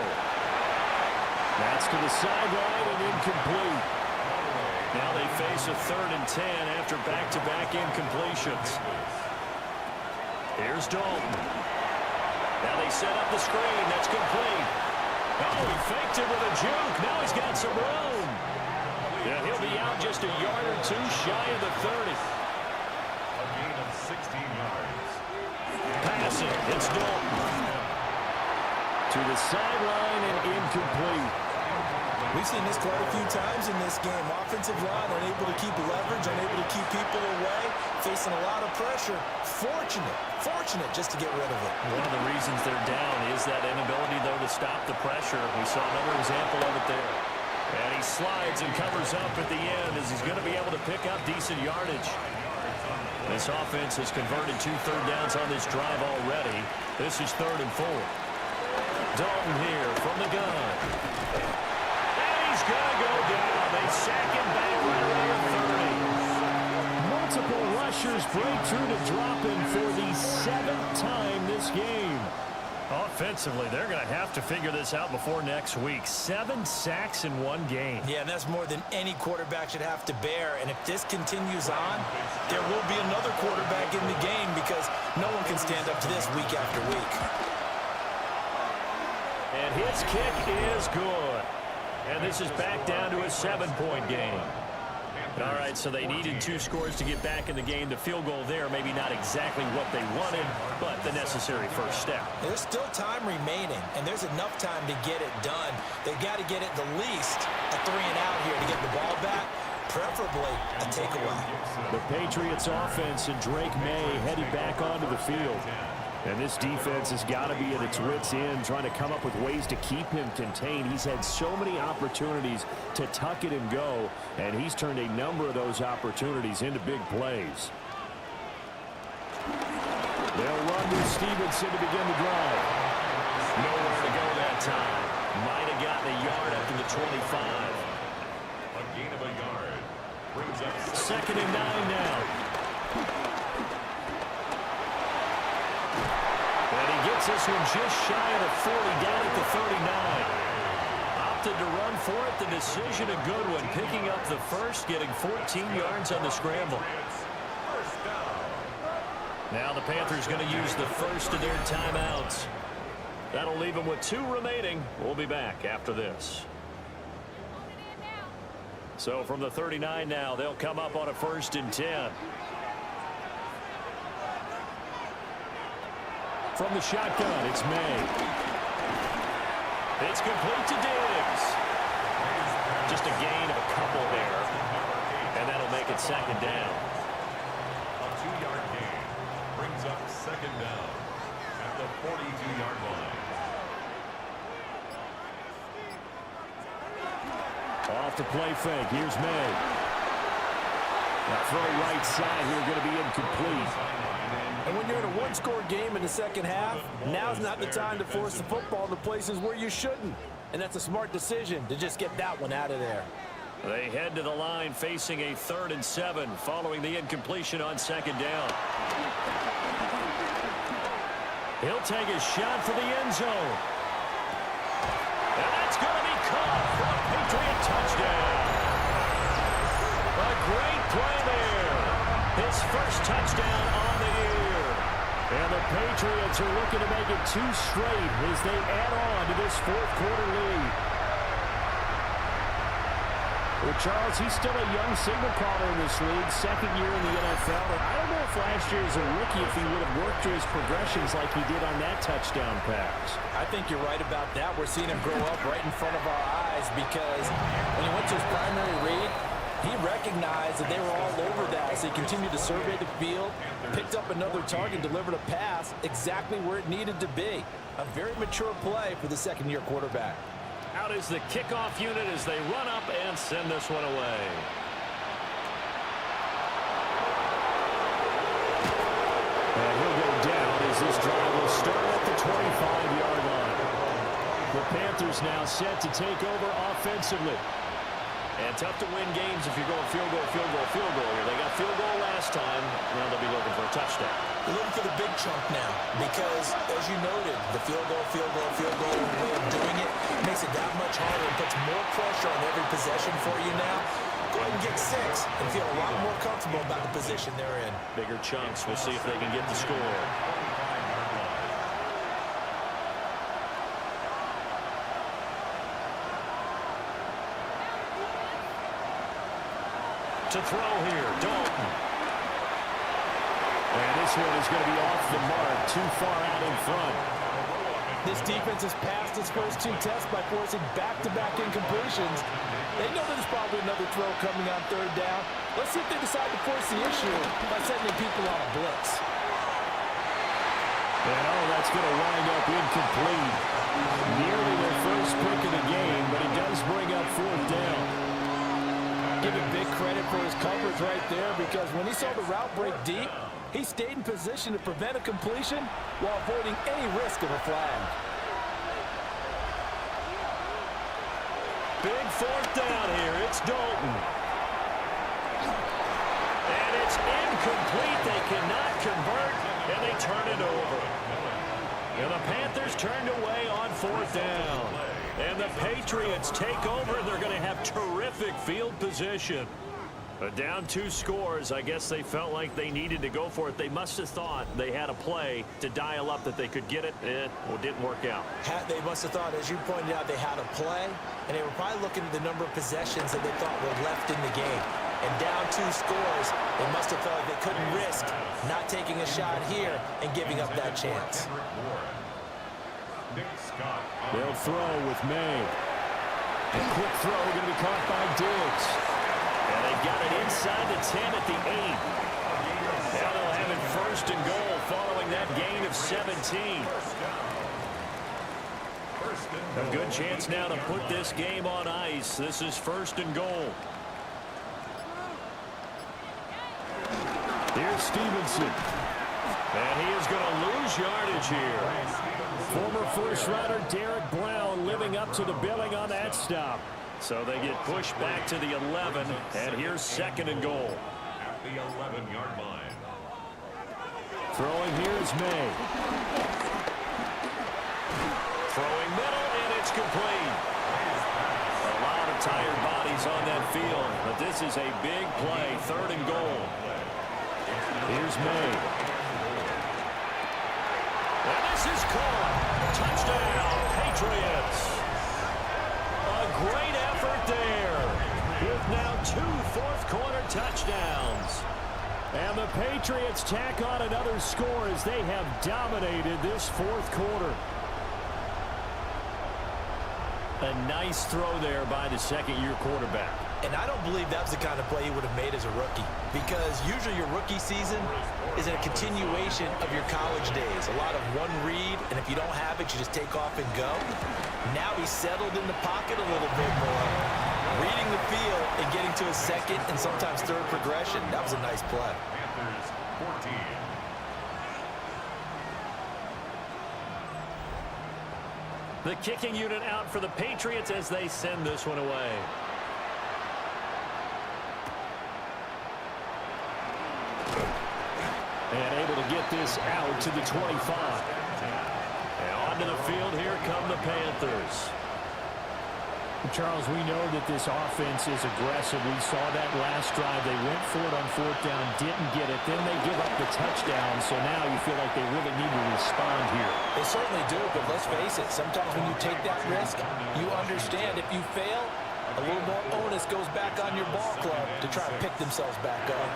That's to the sideline and incomplete. Now they face a 3rd and 10 after back-to-back incompletions. Here's Dalton. Now they set up the screen. That's complete. Oh, he faked it with a juke. Now he's got some room. Yeah, he'll be out just a yard or 2 shy of the 30. A gain of 16 yards. Passing. It's Dalton. To the sideline and incomplete. We've seen this quite a few times in this game. Offensive line unable to keep leverage, unable to keep people away, facing a lot of pressure. Fortunate just to get rid of it. One of the reasons they're down is that inability, though, to stop the pressure. We saw another example of it there. And he slides and covers up at the end as he's going to be able to pick up decent yardage. This offense has converted 2 third downs on this drive already. This is 3rd and 4. Dalton here from the gun. He's going to go down. They sack him back right around 30. Multiple rushers break through to drop him for the 7th time this game. Offensively, they're going to have to figure this out before next week. 7 sacks in one game. Yeah, and that's more than any quarterback should have to bear. And if this continues on, there will be another quarterback in the game because no one can stand up to this week after week. And his kick is good. And this is back down to a 7-point game. All right, so they needed 2 scores to get back in the game. The field goal there, maybe not exactly what they wanted, but the necessary first step. There's still time remaining, and there's enough time to get it done. They've got to get it the least a 3 and out here to get the ball back, preferably a takeaway. The Patriots offense and Drake May headed back onto the field. And this defense has got to be at its wits' end, trying to come up with ways to keep him contained. He's had so many opportunities to tuck it and go, and he's turned a number of those opportunities into big plays. They'll run with Stevenson to begin the drive. Nowhere to go that time. Might have gotten a yard up to the 25. A gain of a yard. Brings up 2nd and 9 now. And he gets this one just shy of the 40, down at the 39. Opted to run for it. The decision a good one. Picking up the first, getting 14 yards on the scramble. First down. Now the Panthers going to use the first of their timeouts. That'll leave them with 2 remaining. We'll be back after this. So from the 39 now, they'll come up on a 1st and 10. From the shotgun, it's May. It's complete to Diggs. Just a gain of a couple there. And that'll make it 2nd down. A 2-yard gain. Brings up 2nd down at the 42-yard line. Off the play fake. Here's May. That throw right side here going to be incomplete. And when you're in a one-score game in the second half, now's not the time to force the football into places where you shouldn't. And that's a smart decision to just get that one out of there. They head to the line facing a 3rd and 7 following the incompletion on 2nd down. He'll take a shot for the end zone. And that's going to be caught for a Patriot touchdown. A great play there. His first touchdown on the year. And the Patriots are looking to make it 2 straight as they add on to this 4th quarter lead. Well, Charles, he's still a young signal caller in this league, 2nd year in the NFL. And I don't know if last year as a rookie if he would have worked through his progressions like he did on that touchdown pass. I think you're right about that. We're seeing him grow up right in front of our eyes because when he went to his primary read, he recognized that they were all over that as he continued to survey the field, picked up another target, delivered a pass exactly where it needed to be. A very mature play for the 2nd-year quarterback. Out is the kickoff unit as they run up and send this one away. And he'll go down as this drive will start at the 25-yard line. The Panthers now set to take over offensively. And tough to win games if you're going field goal here. They got field goal last time. Now they'll be looking for a touchdown. They're looking for the big chunk now because, as you noted, the field goal way of doing it makes it that much harder and puts more pressure on every possession for you now. Go ahead and get 6 and feel a lot more comfortable about the position they're in. Bigger chunks. We'll see if they can get the score. To throw here, Dalton. And this one is going to be off the mark, too far out in front. This defense has passed its first 2 tests by forcing back-to-back incompletions. They know there's probably another throw coming on 3rd down. Let's see if they decide to force the issue by sending people on a blitz. And that's going to wind up incomplete. Nearly their first pick of the game, but it does bring up 4th down. Give him big credit for his coverage right there because when he saw the route break deep, he stayed in position to prevent a completion while avoiding any risk of a flag. Big 4th down here. It's Dalton. And it's incomplete. They cannot convert, and they turn it over. And the Panthers turned away on 4th down. And the Patriots take over, and they're going to have terrific field position. But down 2 scores, I guess they felt like they needed to go for it. They must have thought they had a play to dial up that they could get it. It didn't work out. They must have thought, as you pointed out, they had a play, and they were probably looking at the number of possessions that they thought were left in the game. And down 2 scores, they must have felt like they couldn't risk not taking a shot here and giving up that chance. They'll throw with May. A quick throw going to be caught by Diggs. And they've got it inside the 10 at the 8. Now they'll have it 1st and goal following allowing that gain of 17. A good chance now to put this game on ice. This is 1st and goal. Here's Stevenson. And he is going to lose yardage here. Former first-rounder Derek Brown living up to the billing on that stop. So they get pushed back to the 11, and here's 2nd and goal. At the 11-yard line. Throwing here's May. Throwing middle, and it's complete. A lot of tired bodies on that field, but this is a big play, 3rd and goal. Here's May. And this is caught. Touchdown, Patriots. A great effort there with now 2 fourth-quarter touchdowns. And the Patriots tack on another score as they have dominated this 4th quarter. A nice throw there by the second-year quarterback. And I don't believe that was the kind of play he would have made as a rookie, because usually your rookie season is a continuation of your college days. A lot of one read, and if you don't have it, you just take off and go. Now he's settled in the pocket a little bit more, reading the field and getting to his 2nd and sometimes 3rd progression. That was a nice play. Panthers 14. The kicking unit out for the Patriots as they send this one away. And able to get this out to the 25. And onto the field, here come the Panthers. Charles, we know that this offense is aggressive. We saw that last drive. They went for it on 4th down, didn't get it. Then they give up the touchdown, so now you feel like they really need to respond here. They certainly do, but let's face it, sometimes when you take that risk, you understand if you fail, a little more onus goes back on your ball club to try to pick themselves back up.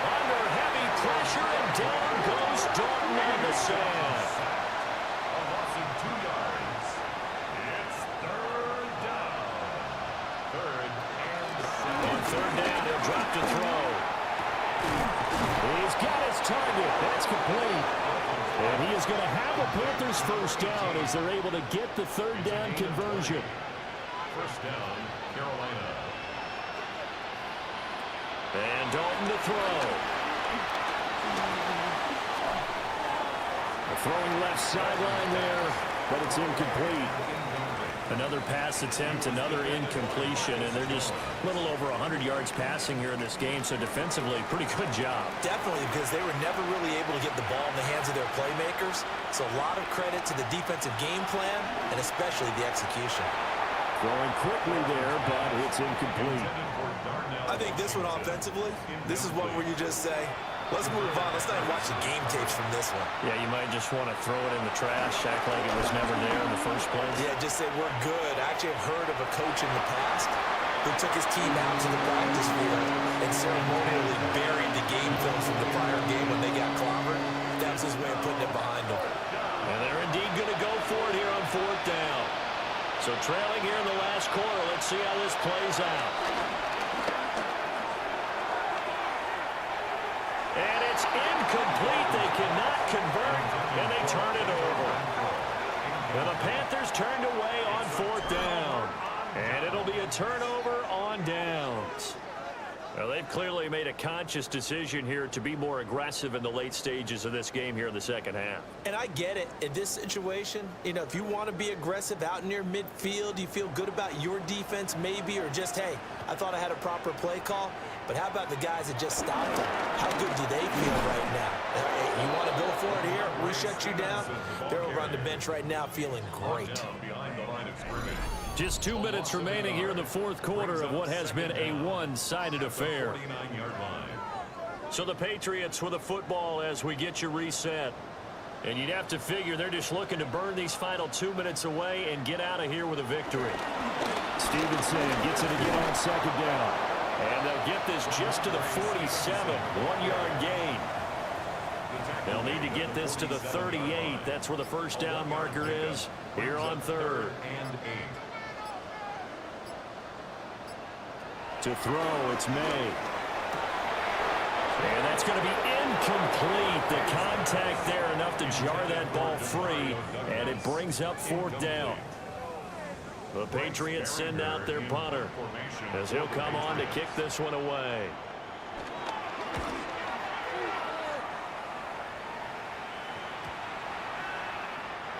Under heavy pressure, and down goes Dalton on the sand. A loss of 2 yards. It's 3rd down. 3rd and 7. On 3rd down, he'll drop to throw. He's got his target. That's complete. And he is going to have the Panthers 1st down as they're able to get the 3rd down conversion. 1st down, Carolina. And Dalton to throw. Throwing left sideline there, but it's incomplete. Another pass attempt, another incompletion, and they're just a little over 100 yards passing here in this game, so defensively, pretty good job. Definitely, because they were never really able to get the ball in the hands of their playmakers. So a lot of credit to the defensive game plan, and especially the execution. Throwing quickly there, but it's incomplete. I think this one offensively, this is one where you just say, let's move on. Let's not watch the game tapes from this one. Yeah, you might just want to throw it in the trash, act like it was never there in the first place. Yeah, just say we're good. I actually have heard of a coach in the past who took his team out to the practice field and ceremonially buried the game film from the prior game when they got clobbered. That was his way of putting it behind them. And they're indeed going to go for it here on 4th down. So trailing here in the last quarter, let's see how this plays out. And it's incomplete. They cannot convert, and they turn it over. And the Panthers turned away on 4th down. And it'll be a turnover on downs. Well, they've clearly made a conscious decision here to be more aggressive in the late stages of this game here in the 2nd half. And I get it. In this situation, you know, if you want to be aggressive out near midfield, you feel good about your defense maybe, or just, hey, I thought I had a proper play call. But how about the guys that just stopped them? How good do they feel right now? Hey, you want to go for it here? We shut you down? They're over on the bench right now feeling great. Behind the line of scrimmage. Just 2 minutes remaining here in the 4th quarter of what has been a one-sided affair. 49-yard line. So the Patriots with a football as we get you reset. And you'd have to figure they're just looking to burn these final 2 minutes away and get out of here with a victory. Stevenson gets it again on 2nd down. And they'll get this just to the 47, 1-yard gain. They'll need to get this to the 38. That's where the 1st down marker is here on 3rd. And 8. To throw, it's May. And that's going to be incomplete. The contact there enough to jar that ball free, and it brings up fourth down. The Patriots send out their punter as he'll come on to kick this one away.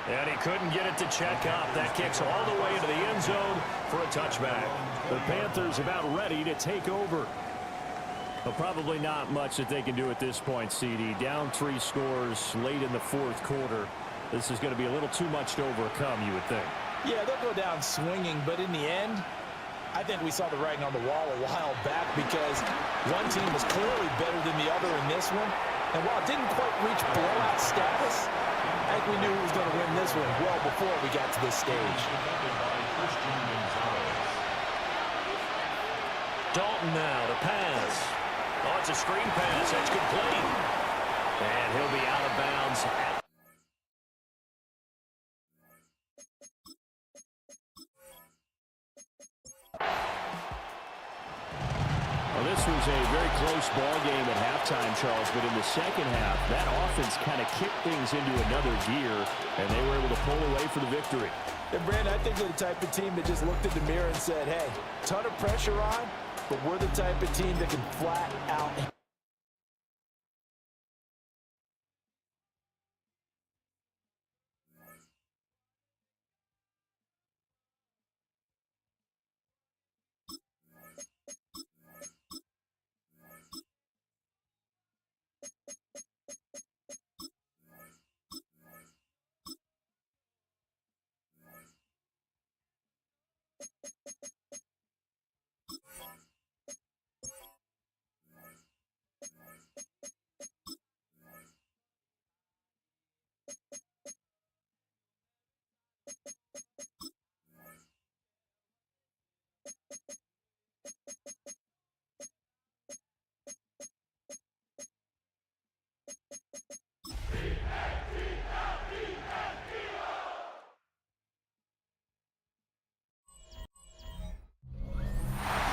And he couldn't get it to check up. That kicks all the way into the end zone for a touchback. The Panthers about ready to take over. Well, probably not much that they can do at this point, CD. Down 3 scores late in the fourth quarter. This is going to be a little too much to overcome, you would think. Yeah, they'll go down swinging, but in the end, I think we saw the writing on the wall a while back because one team was clearly better than the other in this one. And while it didn't quite reach blowout status, I think we knew who was going to win this one well before we got to this stage. Dalton now to pass. Oh, it's a screen pass. That's complete. And he'll be out of bounds. Well, this was a very close ball game at halftime, Charles, but in the second half, that offense kind of kicked things into another gear, and they were able to pull away for the victory. And Brandon, I think they're the type of team that just looked in the mirror and said, hey, ton of pressure on, but we're the type of team that can flat out.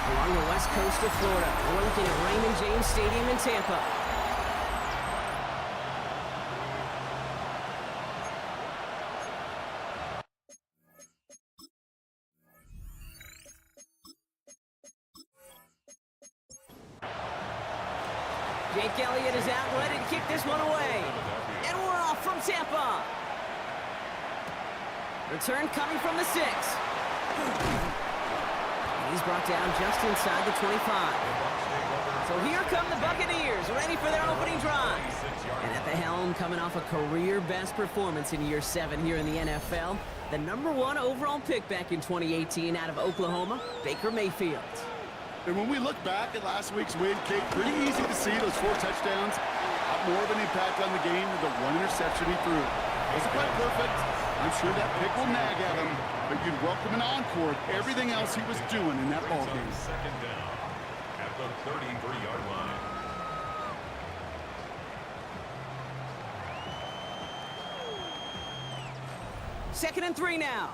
Along the west coast of Florida, we're looking at Raymond James Stadium in Tampa. Jake Elliott is out, ready to kick this one away. And we're off from Tampa. Return coming from the 6. He's brought down just inside the 25. So here come the Buccaneers, ready for their opening drive. And at the helm, coming off a career-best performance in Year 7 here in the NFL, the #1 overall pick back in 2018 out of Oklahoma, Baker Mayfield. And when we look back at last week's win, Kate, pretty easy to see those 4 touchdowns have more of an impact on the game than the 1 interception he threw. Wasn't quite perfect. I'm sure that pick will nag at him, but you'd welcome an encore of everything else he was doing in that ball game. Second down at the 33-yard line. Second and 3 now.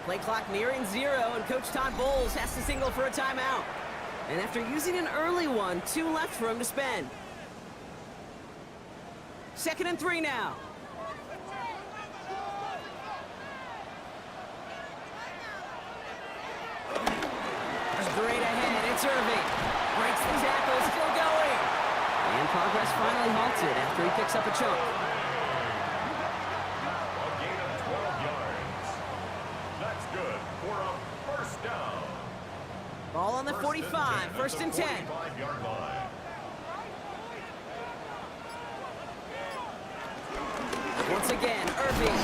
Play clock nearing 0, and Coach Todd Bowles has to signal for a timeout. And after using an early one, 2 left for him to spend. Second and 3 now. Straight ahead, it's Irving. Breaks the tackle, still going. And progress finally halted after he picks up a chunk. A gain of 12 yards. That's good for a first down. Ball on the 45, first and 10. 45-yard line. Once again, Irving.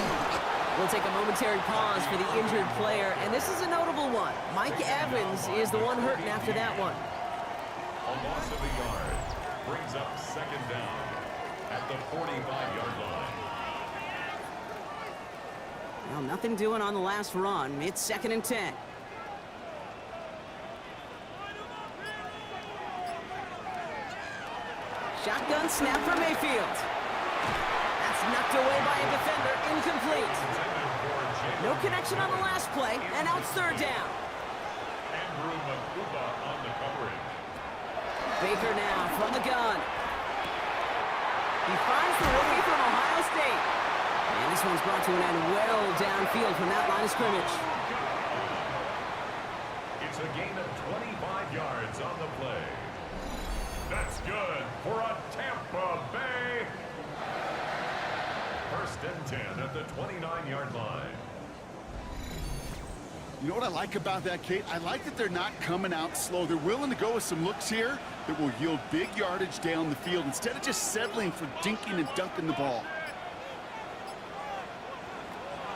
We'll take a momentary pause for the injured player, and this is a notable one. Mike Evans is the one hurting after that one. A loss of a yard brings up second down at the 45-yard line. Well, nothing doing on the last run. It's second and 10. Shotgun snap for Mayfield. That's knocked away by a defender. incomplete. No connection on the last play, and now it's third down. Baker now from the gun. He finds the rookie from Ohio State. And this one's brought to an end well downfield from that line of scrimmage. It's a gain of 25 yards on the play. That's good for a Tampa Bay. First and 10 at the 29-yard line. You know what I like about that, Kate? I like that they're not coming out slow. They're willing to go with some looks here that will yield big yardage down the field instead of just settling for dinking and dunking the ball.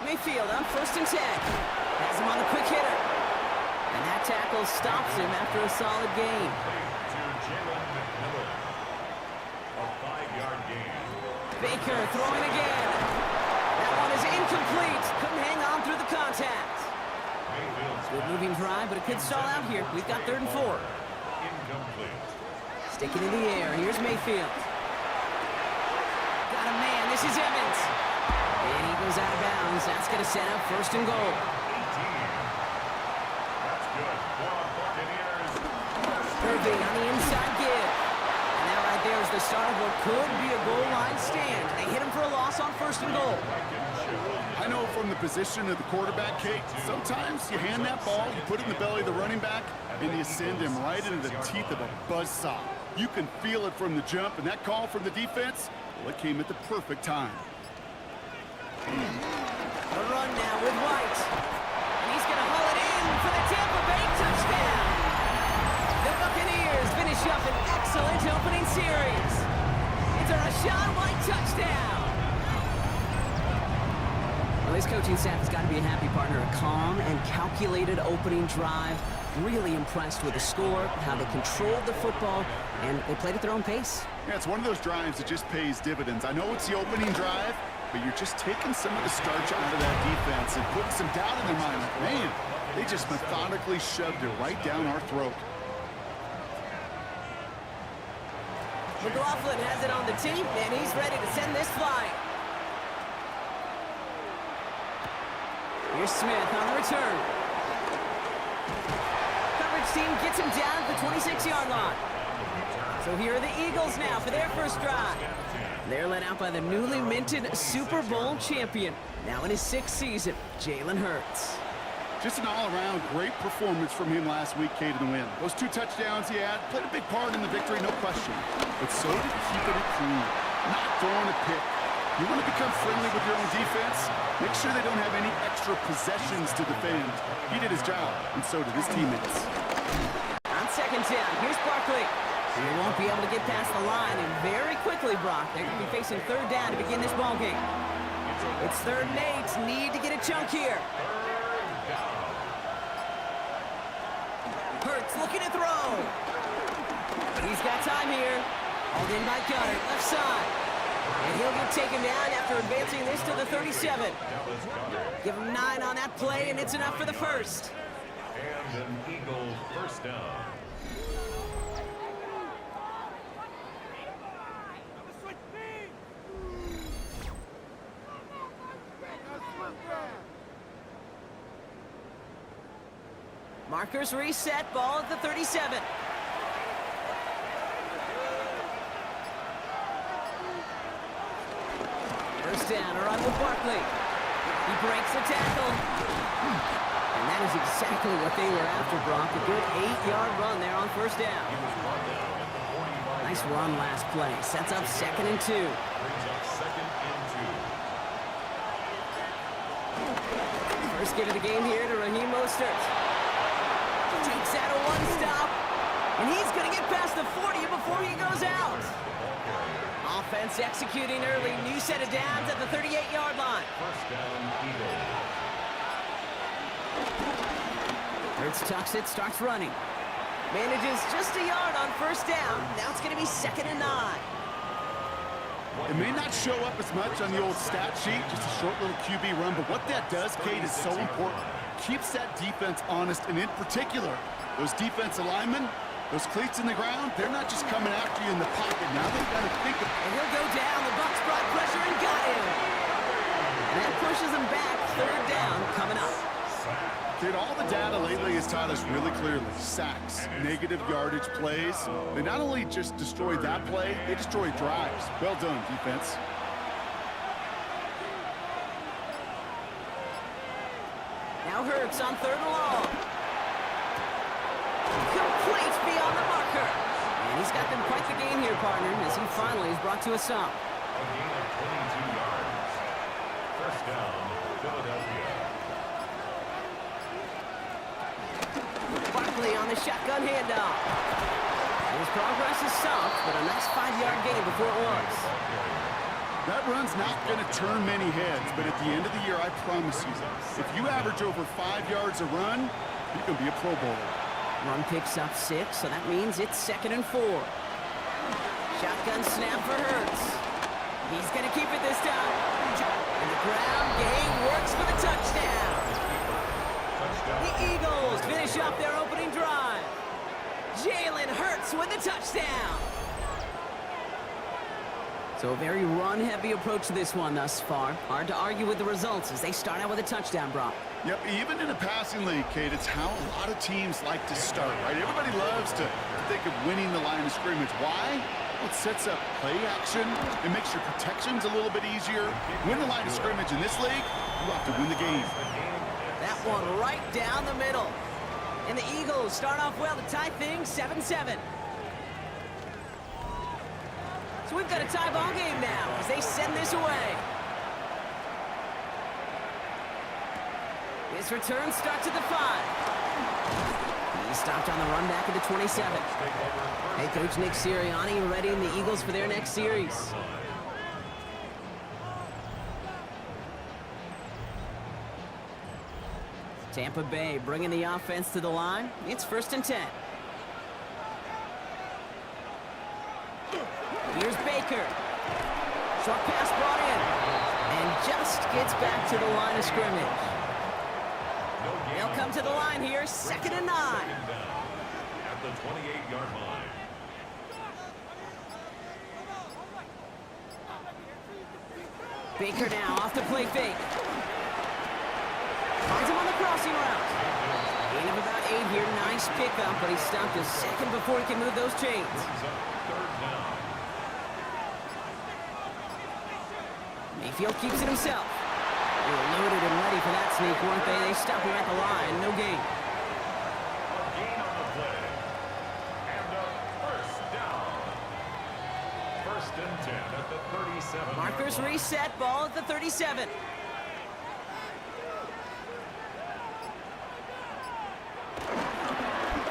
Mayfield on first and 10. Has him on the quick hitter. And that tackle stops him after a solid gain. A 5-yard gain. Baker throwing again. That one is incomplete. Couldn't hang on through the contact. Good moving drive, but it could stall out here. We've got 3rd and 4. Incomplete. Sticking in the air. Here's Mayfield. Got a man. This is Evans. And he goes out of bounds. That's going to set up 1st and goal. 18. That's good for our Buccaneers. Irving on the inside give. And that right there is the start of what could be a goal line stand. They hit him for a loss on 1st and goal. I know from the position of the quarterback, Kate, sometimes you hand that ball, you put it in the belly of the running back, and you send him right into the teeth of a buzzsaw. You can feel it from the jump, and that call from the defense, well, it came at the perfect time. A run now with White. And he's going to haul it in for the Tampa Bay touchdown. The Buccaneers finish up an excellent opening series. It's a Rachaad White touchdown. Well, his coaching staff has got to be a happy partner. A calm and calculated opening drive. Really impressed with the score, how they controlled the football, and they played at their own pace. Yeah, it's one of those drives that just pays dividends. I know it's the opening drive, but you're just taking some of the starch out of that defense and putting some doubt in their mind. Man, they just methodically shoved it right down our throat. McLaughlin has it on the tee, and he's ready to send this flying. Here's Smith on the return. Coverage team gets him down at the 26-yard line. So here are the Eagles now for their first drive. They're led out by the newly minted Super Bowl champion, now in his 6th season, Jalen Hurts. Just an all-around great performance from him last week, Kate, in the win. Those 2 touchdowns he had played a big part in the victory, no question. But so did keeping it clean, not throwing a pick. You want to become friendly with your own defense? Make sure they don't have any extra possessions to defend. He did his job, and so did his teammates. On 2nd down, here's Barkley. He won't be able to get past the line, and very quickly, Brock, they're going to be facing 3rd down to begin this ballgame. It's 3rd and 8. Need to get a chunk here. Hurts looking to throw. He's got time here. Hauled in by Gunner, left side. And he'll get taken down after advancing this to the 37. Give him 9 on that play, and it's enough for the first. And an Eagle first down. Markers reset, ball at the 37. First down, a run with Barkley. He breaks the tackle. And that is exactly what they were after, Brock. A good 8-yard run there on 1st down. Nice run last play. Sets up 2nd and 2. First give of the game here to Raheem Mostert. Takes out a 1-stop. And he's going to get past the 40 before he goes out. Offense executing early. New set of downs at the 38-yard line. First down, Eagle. Hurts tucks it, starts running. Manages just a yard on 1st down. Now it's going to be 2nd and 9. It may not show up as much on the old stat sheet, just a short little QB run, but what that does, Kate, is so important. Keeps that defense honest, and in particular, those defensive linemen, those cleats in the ground, they're not just coming after you in the pocket. Now they've got to think of... And he'll go down. The Bucs brought pressure and got him. And that pushes them back. Third down coming up. Dude, all the data lately has taught us really clearly. Sacks, negative yardage plays. They not only just destroy that play, they destroy drives. Well done, defense. Now Hurts on third and long. Complete beyond the marker. And he's got them quite the gain here, partner, as he finally is brought to a stop. A gain of 22 yards. First down, Philadelphia. Barkley on the shotgun handoff. His progress is soft, but a nice 5-yard gain before it was. That run's not going to turn many heads, but at the end of the year, I promise you, if you average over 5 yards a run, you can be a Pro Bowler. Run picks up 6, so that means it's 2nd and 4. Shotgun snap for Hurts. He's going to keep it this time. And the ground game works for the touchdown. The Eagles finish off their opening drive. Jalen Hurts with the touchdown. So a very run-heavy approach to this one thus far. Hard to argue with the results as they start out with a touchdown, Brock. Yep, even in a passing league, Kate, it's how a lot of teams like to start, right? Everybody loves to think of winning the line of scrimmage. Why? Well, it sets up play action. It makes your protections a little bit easier. Win the line of scrimmage in this league, you have to win the game. That one right down the middle. And the Eagles start off well to tie things 7-7. So we've got a tie ball game now as they send this away. This return starts at the 5. He stopped on the run back at the 27. Head coach Nick Sirianni readying the Eagles for their next series. Tampa Bay bringing the offense to the line. It's 1st and 10. Here's Baker. Short pass brought in. And just gets back to the line of scrimmage. They'll come to the line here, 2nd and 9. At the 28-yard line. Baker now off the play fake. Finds him on the crossing route. Gain of about 8 here. Nice pickup, but he stopped a second before he can move those chains. Mayfield keeps it himself. They were loaded and ready for that sneak, weren't they? They stop him at the line. No gain. A gain on the play. And a first down. 1st and 10 at the 37. Markers reset. Ball at the 37.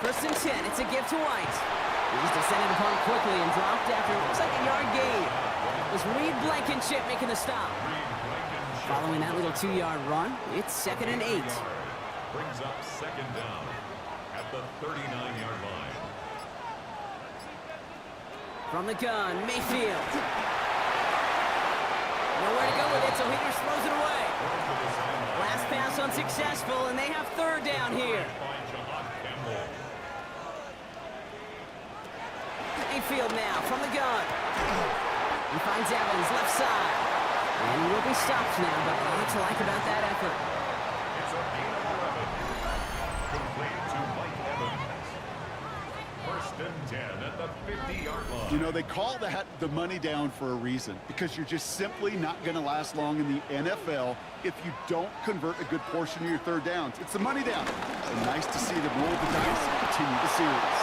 First and 10. It's a gift to White. He's descended upon quickly and dropped after it looks like a yard gain. It was Reed Blankenship making the stop. Following that little 2-yard run, it's 2nd and 8. Brings up 2nd down at the 39-yard line. From the gun, Mayfield. Nowhere to go with it, so Higgins throws it away. Last pass unsuccessful, and they have 3rd down here. Mayfield now from the gun. He finds Evans left side. And he will be stopped now, but lots to like about that effort. It's a gain of 11. Complete to Mike Evans. 1st and 10 at the 50-yard line. You know, they call that the money down for a reason, because you're just simply not going to last long in the NFL if you don't convert a good portion of your 3rd downs. It's the money down. And nice to see them roll the dice and continue the series.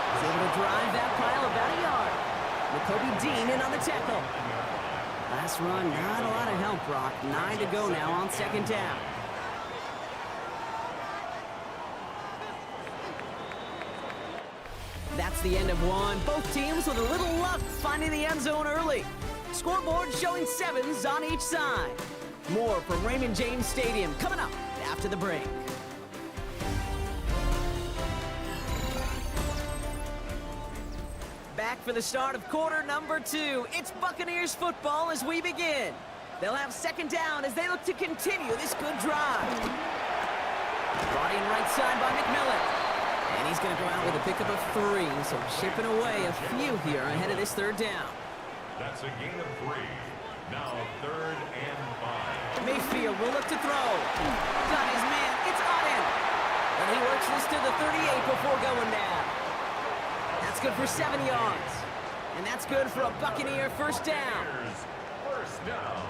He's able to drive that pile about a yard. Kobe Dean in on the tackle. Last run, not a lot of help, Brock. 9 to go now on 2nd down. That's the end of one. Both teams with a little luck finding the end zone early. Scoreboard showing 7s on each side. More from Raymond James Stadium coming up after the break. Back for the start of quarter number 2. It's Buccaneers football as we begin. They'll have 2nd down as they look to continue this good drive. Brought in right side by McMillan. And he's going to go out with a pickup of 3, so chipping away a few here ahead of this 3rd down. That's a gain of 3. Now 3rd and 5. Mayfield will look to throw. Got his man. It's Auden. And he works this to the 38 before going down. That's good for 7 yards. And that's good for a Buccaneer first down. First down.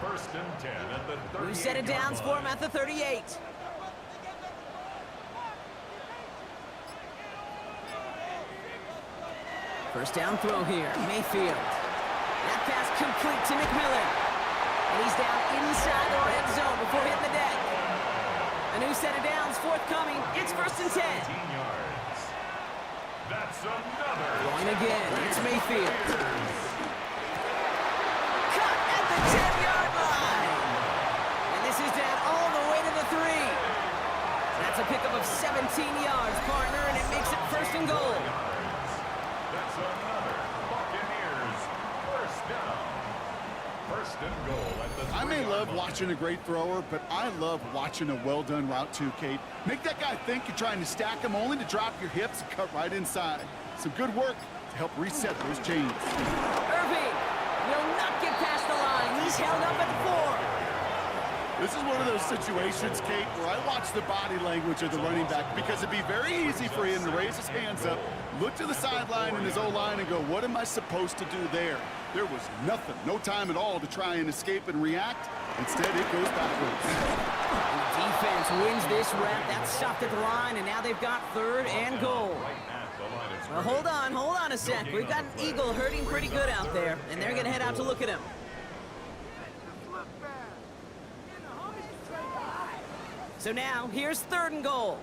1st and 10 at the 38. We set it down for him at the 38. First down throw here. Mayfield. That pass complete to McMillan. And he's down inside the red zone before hitting the deck. A new set of downs forthcoming. It's 1st and 10. 15 yards. That's another. Going again. It's Mayfield. Cut at the 10-yard line. And this is down all the way to the 3. That's a pickup of 17 yards, partner, and it makes it 1st and goal. That's another Buccaneers first down. 1st and goal at the 3. I may love watching a great thrower, but I love watching a well-done route too, Kate. Make that guy think you're trying to stack him only to drop your hips and cut right inside. Some good work to help reset those chains. Irving will not get past the line. He's held up at the 4. This is one of those situations, Kate, where I watch the body language of the running back because it'd be very easy for him to raise his hands up, look to the sideline in his O-line and go, what am I supposed to do there? There was nothing, no time at all to try and escape and react. Instead, it goes backwards. The defense wins this rep. That's stopped at the line, and now they've got 3rd and goal. Well, hold on a sec. We've got an Eagle hurting pretty good out there, and they're going to head out to look at him. So now, here's 3rd and goal.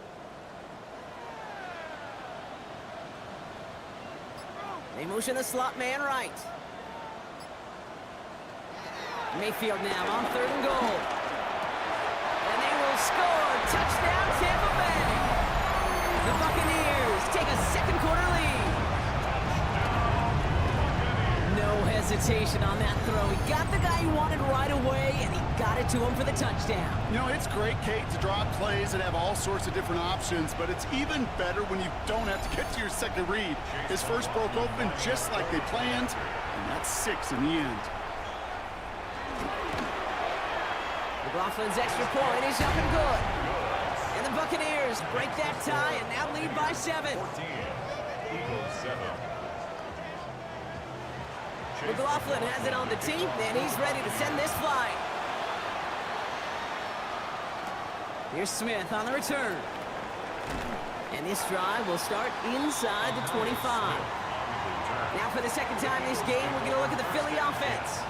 They motion the slot man right. Mayfield now on 3rd and goal. And they will score. Touchdown, Tampa Bay. The Buccaneers take a 2nd quarter lead. No hesitation on that throw. He got the guy he wanted right away, and he got it to him for the touchdown. You know, it's great, Kate, to draw plays and have all sorts of different options, but it's even better when you don't have to get to your second read. His first broke open just like they planned, and that's 6 in the end. McLaughlin's extra point is up and good. And the Buccaneers break that tie and now lead by 7. 14. Eagles 7. McLaughlin has it on the team, and he's ready to send this flight. Here's Smith on the return. And this drive will start inside the 25. Now for the 2nd time this game, we're going to look at the Philly offense.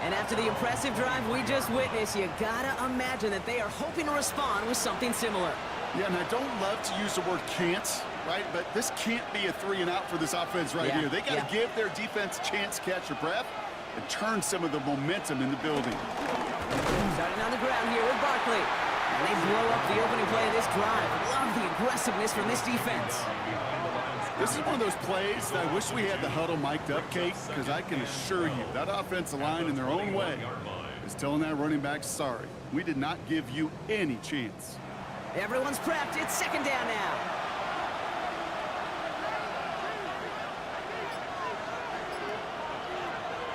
And after the impressive drive we just witnessed, you gotta imagine that they are hoping to respond with something similar. Yeah, and I don't love to use the word can't, right? But this can't be a 3 and out for this offense right here. They got to give their defense a chance to catch their breath and turn some of the momentum in the building. Starting on the ground here with Barkley. And they blow up the opening play of this drive. Love the aggressiveness from this defense. This is one of those plays that I wish we had the huddle mic'd up, Kate, because I can assure you that offensive line in their own way is telling that running back, sorry, we did not give you any chance. Everyone's prepped. It's 2nd down now.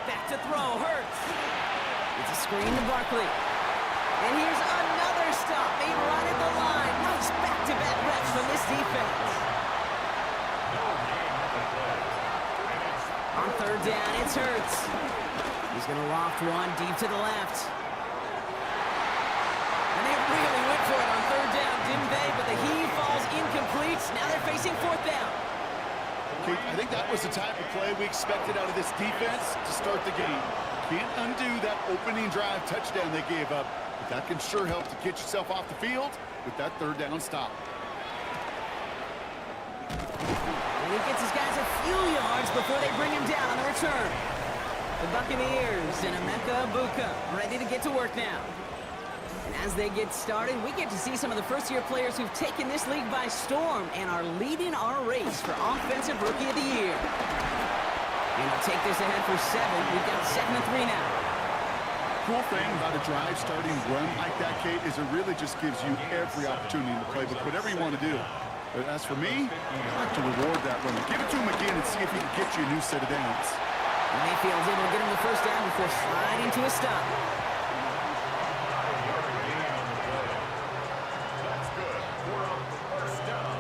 Back to throw. Hurts. It's a screen to Barkley. And here's another stop made right at the line. Nice back-to-back reps from this defense. On 3rd down, it's Hurts. He's going to loft one deep to the left. And they really went for it on 3rd down, didn't they? But the heave falls incomplete. Now they're facing 4th down. Kate, I think that was the type of play we expected out of this defense to start the game. Can't undo that opening drive touchdown they gave up, but that can sure help to get yourself off the field with that 3rd down stop. And he gets his guys a few yards before they bring him down on the return. The Buccaneers and Emeka Ibuka ready to get to work now. And as they get started, we get to see some of the first-year players who've taken this league by storm and are leading our race for Offensive Rookie of the Year. And they'll take this ahead for 7. We've got 2nd and 3 now. Cool thing about a drive starting run like that, Kate, is it really just gives you every opportunity in the playbook, whatever you want to do. But as for me, I like to reward that runner. Give it to him again and see if he can get you a new set of downs. Mayfield's able to get him the first down before sliding to a stop. That's good. We're up first down.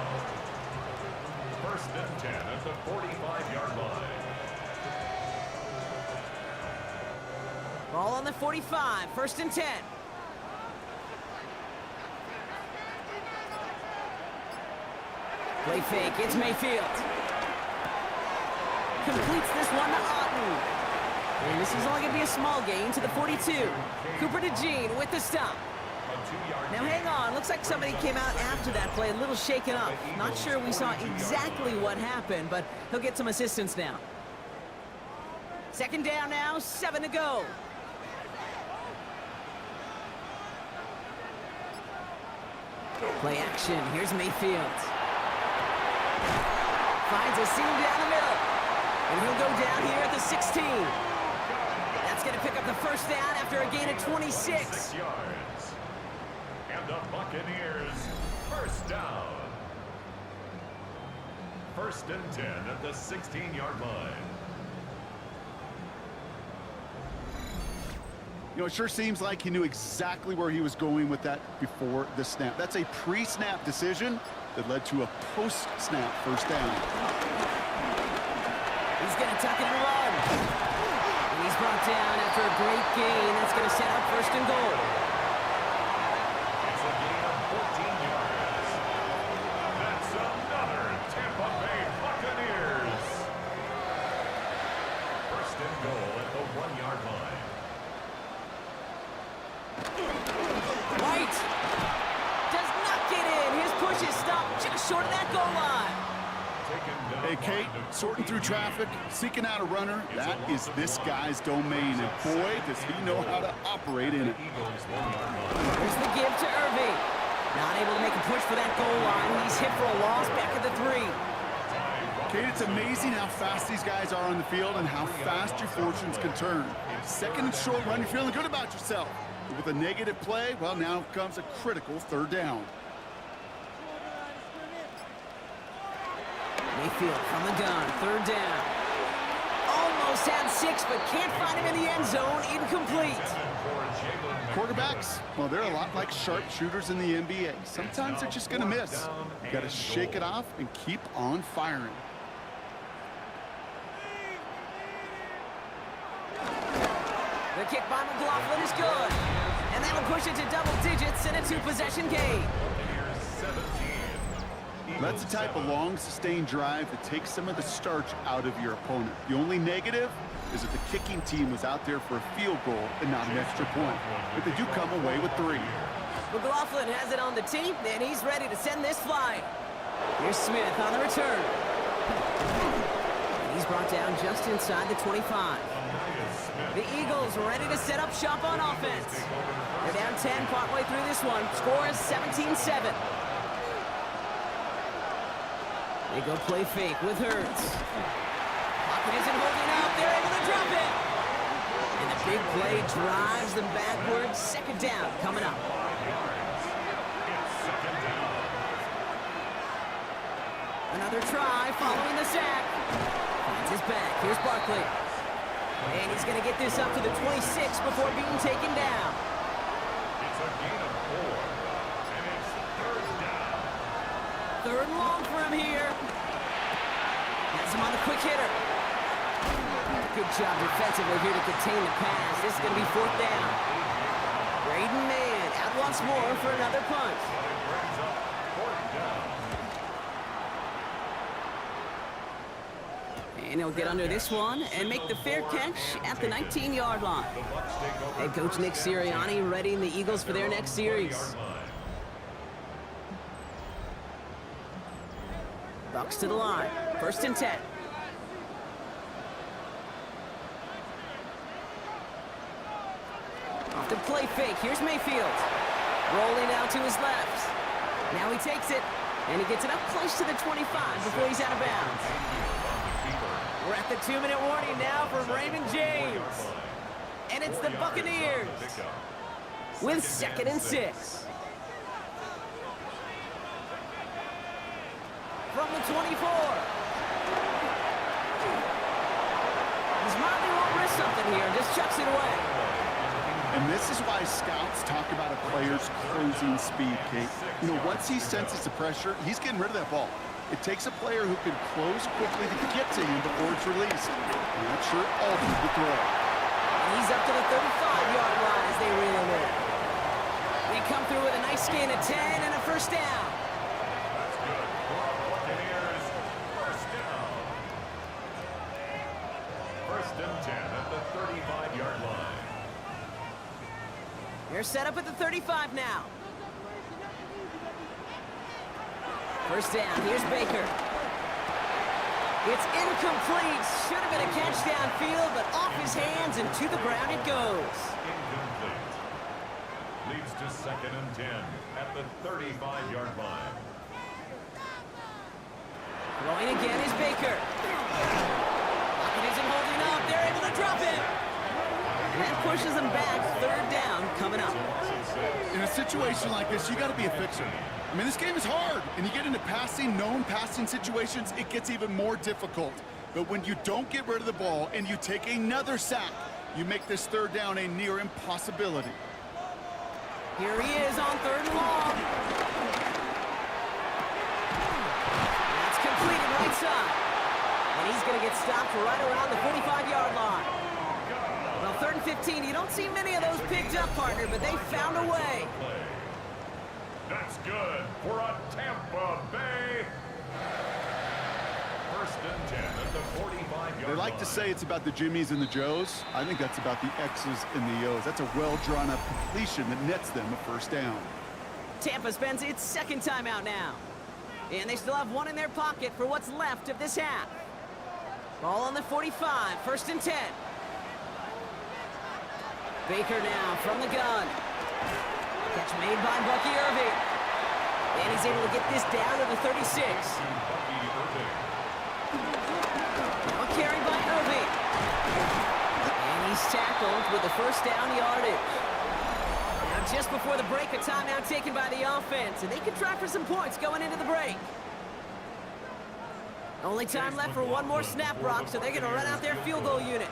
First and 10 at the 45-yard line. Ball on the 45, first and 10. Play fake, it's Mayfield. Completes this one to Otten. And this is only going to be a small gain to the 42. Cooper to Jean with the stop. Now hang on, looks like somebody came out after that play a little shaken up. Not sure we saw exactly what happened, but he'll get some assistance now. Second down now, 7 to go. Play action, here's Mayfield. Finds a seam down the middle. And he'll go down here at the 16. That's going to pick up the first down after a gain of 26. 6 yards. And the Buccaneers, first down. First and 10 at the 16-yard line. You know, it sure seems like he knew exactly where he was going with that before the snap. That's a pre-snap decision that led to a post-snap first down. He's going to tuck it and run. And he's brought down after a great gain. That's going to set up first and goal. It's a gain of 14 yards. That's another Tampa Bay Buccaneers. First and goal at the 1-yard line. White does not get in. His push is stopped just short of that goal line. Hey, Kate, sorting through traffic, seeking out a runner, that is this guy's domain, and boy, does he know how to operate in it. Here's the give to Irving. Not able to make a push for that goal line. He's hit for a loss back at the 3. Kate, it's amazing how fast these guys are on the field and how fast your fortunes can turn. Second and short run, you're feeling good about yourself. But with a negative play, well, now comes a critical third down. Mayfield from the gun, third down. Almost had 6, but can't find him in the end zone. Incomplete. Quarterbacks, well, they're a lot like sharpshooters in the NBA. Sometimes they're just going to miss. You got to shake it off and keep on firing. The kick by McLaughlin is good. And that'll push it to double digits in a 2-possession game. That's the type of long, sustained drive that takes some of the starch out of your opponent. The only negative is that the kicking team was out there for a field goal and not an extra point. But they do come away with 3. McLaughlin has it on the tee, and he's ready to send this flying. Here's Smith on the return. And he's brought down just inside the 25. The Eagles ready to set up shop on offense. They're down 10 partway through this one. Score is 17-7. They go play fake with Hurts. Pocket isn't holding up. They're able to drop it. And the big play drives them backwards. Second down coming up. Another try following the sack. Finds his back. Here's Barkley. And he's going to get this up to the 26 before being taken down. It's a gain of 4. And it's third down. Third and long for him here. Has him on the quick hitter. Good job defensively here to contain the pass. This is going to be fourth down. Braden Mann out once more for another punt. Brings up fourth down. And he'll get under this one and make the fair catch at the 19-yard line. Head coach Nick Sirianni readying the Eagles for their next series. Bucks to the line. First and 10. Off the play fake. Here's Mayfield. Rolling out to his left. Now he takes it, and he gets it up close to the 25 before he's out of bounds. We're at the 2-minute warning now from Raymond James. And it's the Buccaneers with 2nd and 6. From the 24. He's hardly won't risk something here. Just chucks it away. And this is why scouts talk about a player's closing speed, Kate. You know, once he senses the pressure, he's getting rid of that ball. It takes a player who can close quickly to get to him before it's released. And that sure alters the throw. And he's up to the 35-yard line as they reel him in. They come through with a nice gain of 10 and a first down. That's good for our Buccaneers. First down. First and 10 at the 35-yard line. They're set up at the 35 now. First down, here's Baker. It's incomplete. Should have been a catch downfield, but off his hands and to the ground it goes. Incomplete. Leads to second and 10 at the 35-yard line. Throwing again is Baker. Pocket isn't holding up. They're able to drop him. And that pushes them back. Third down coming up. In a situation like this, you got to be a fixer. I mean, this game is hard, and you get into known passing situations, it gets even more difficult. But when you don't get rid of the ball and you take another sack, you make this third down a near impossibility. Here he is on third and long. That's completed right side. And he's going to get stopped right around the 45-yard line. Well, third and 15, you don't see many of those picked up, partner, but they found a way. That's good for a Tampa Bay. First and 10 at the 45-yard line. They like to say it's about the Jimmies and the Joes. I think that's about the X's and the O's. That's a well-drawn-up completion that nets them a first down. Tampa spends its second timeout now. And they still have one in their pocket for what's left of this half. Ball on the 45, first and 10. Baker now from the gun. Catch made by Bucky Irving. And he's able to get this down to the 36. Now a carry by Irving. And he's tackled with the first down yardage. Now just before the break, a timeout taken by the offense. And they can try for some points going into the break. Only time left for one more snap, Brock, so they're going to run out their field goal unit.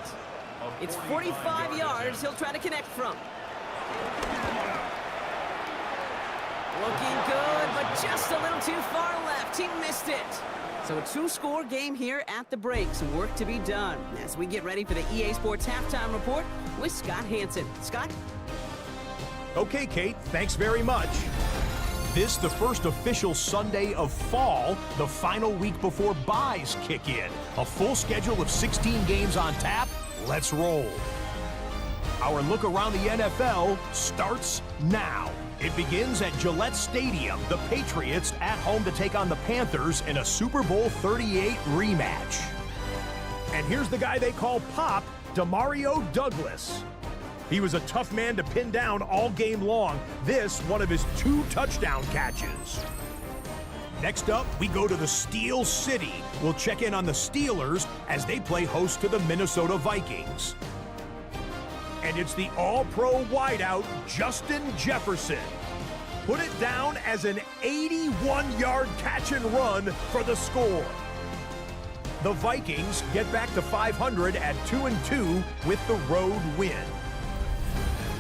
It's 45 yards he'll try to connect from. Looking good, but just a little too far left. He missed it. So a two-score game here at the break. Some work to be done as we get ready for the EA Sports Halftime Report with Scott Hansen. Scott? Okay, Kate, thanks very much. This the first official Sunday of fall, the final week before buys kick in. A full schedule of 16 games on tap. Let's roll. Our look around the NFL starts now. It begins at Gillette Stadium. The Patriots at home to take on the Panthers in a Super Bowl 38 rematch. And here's the guy they call Pop, Demario Douglas. He was a tough man to pin down all game long. This, one of his 2 touchdown catches. Next up, we go to the Steel City. We'll check in on the Steelers as they play host to the Minnesota Vikings. And it's the all-pro wideout, Justin Jefferson. Put it down as an 81-yard catch and run for the score. The Vikings get back to 500 at 2-2 with the road win.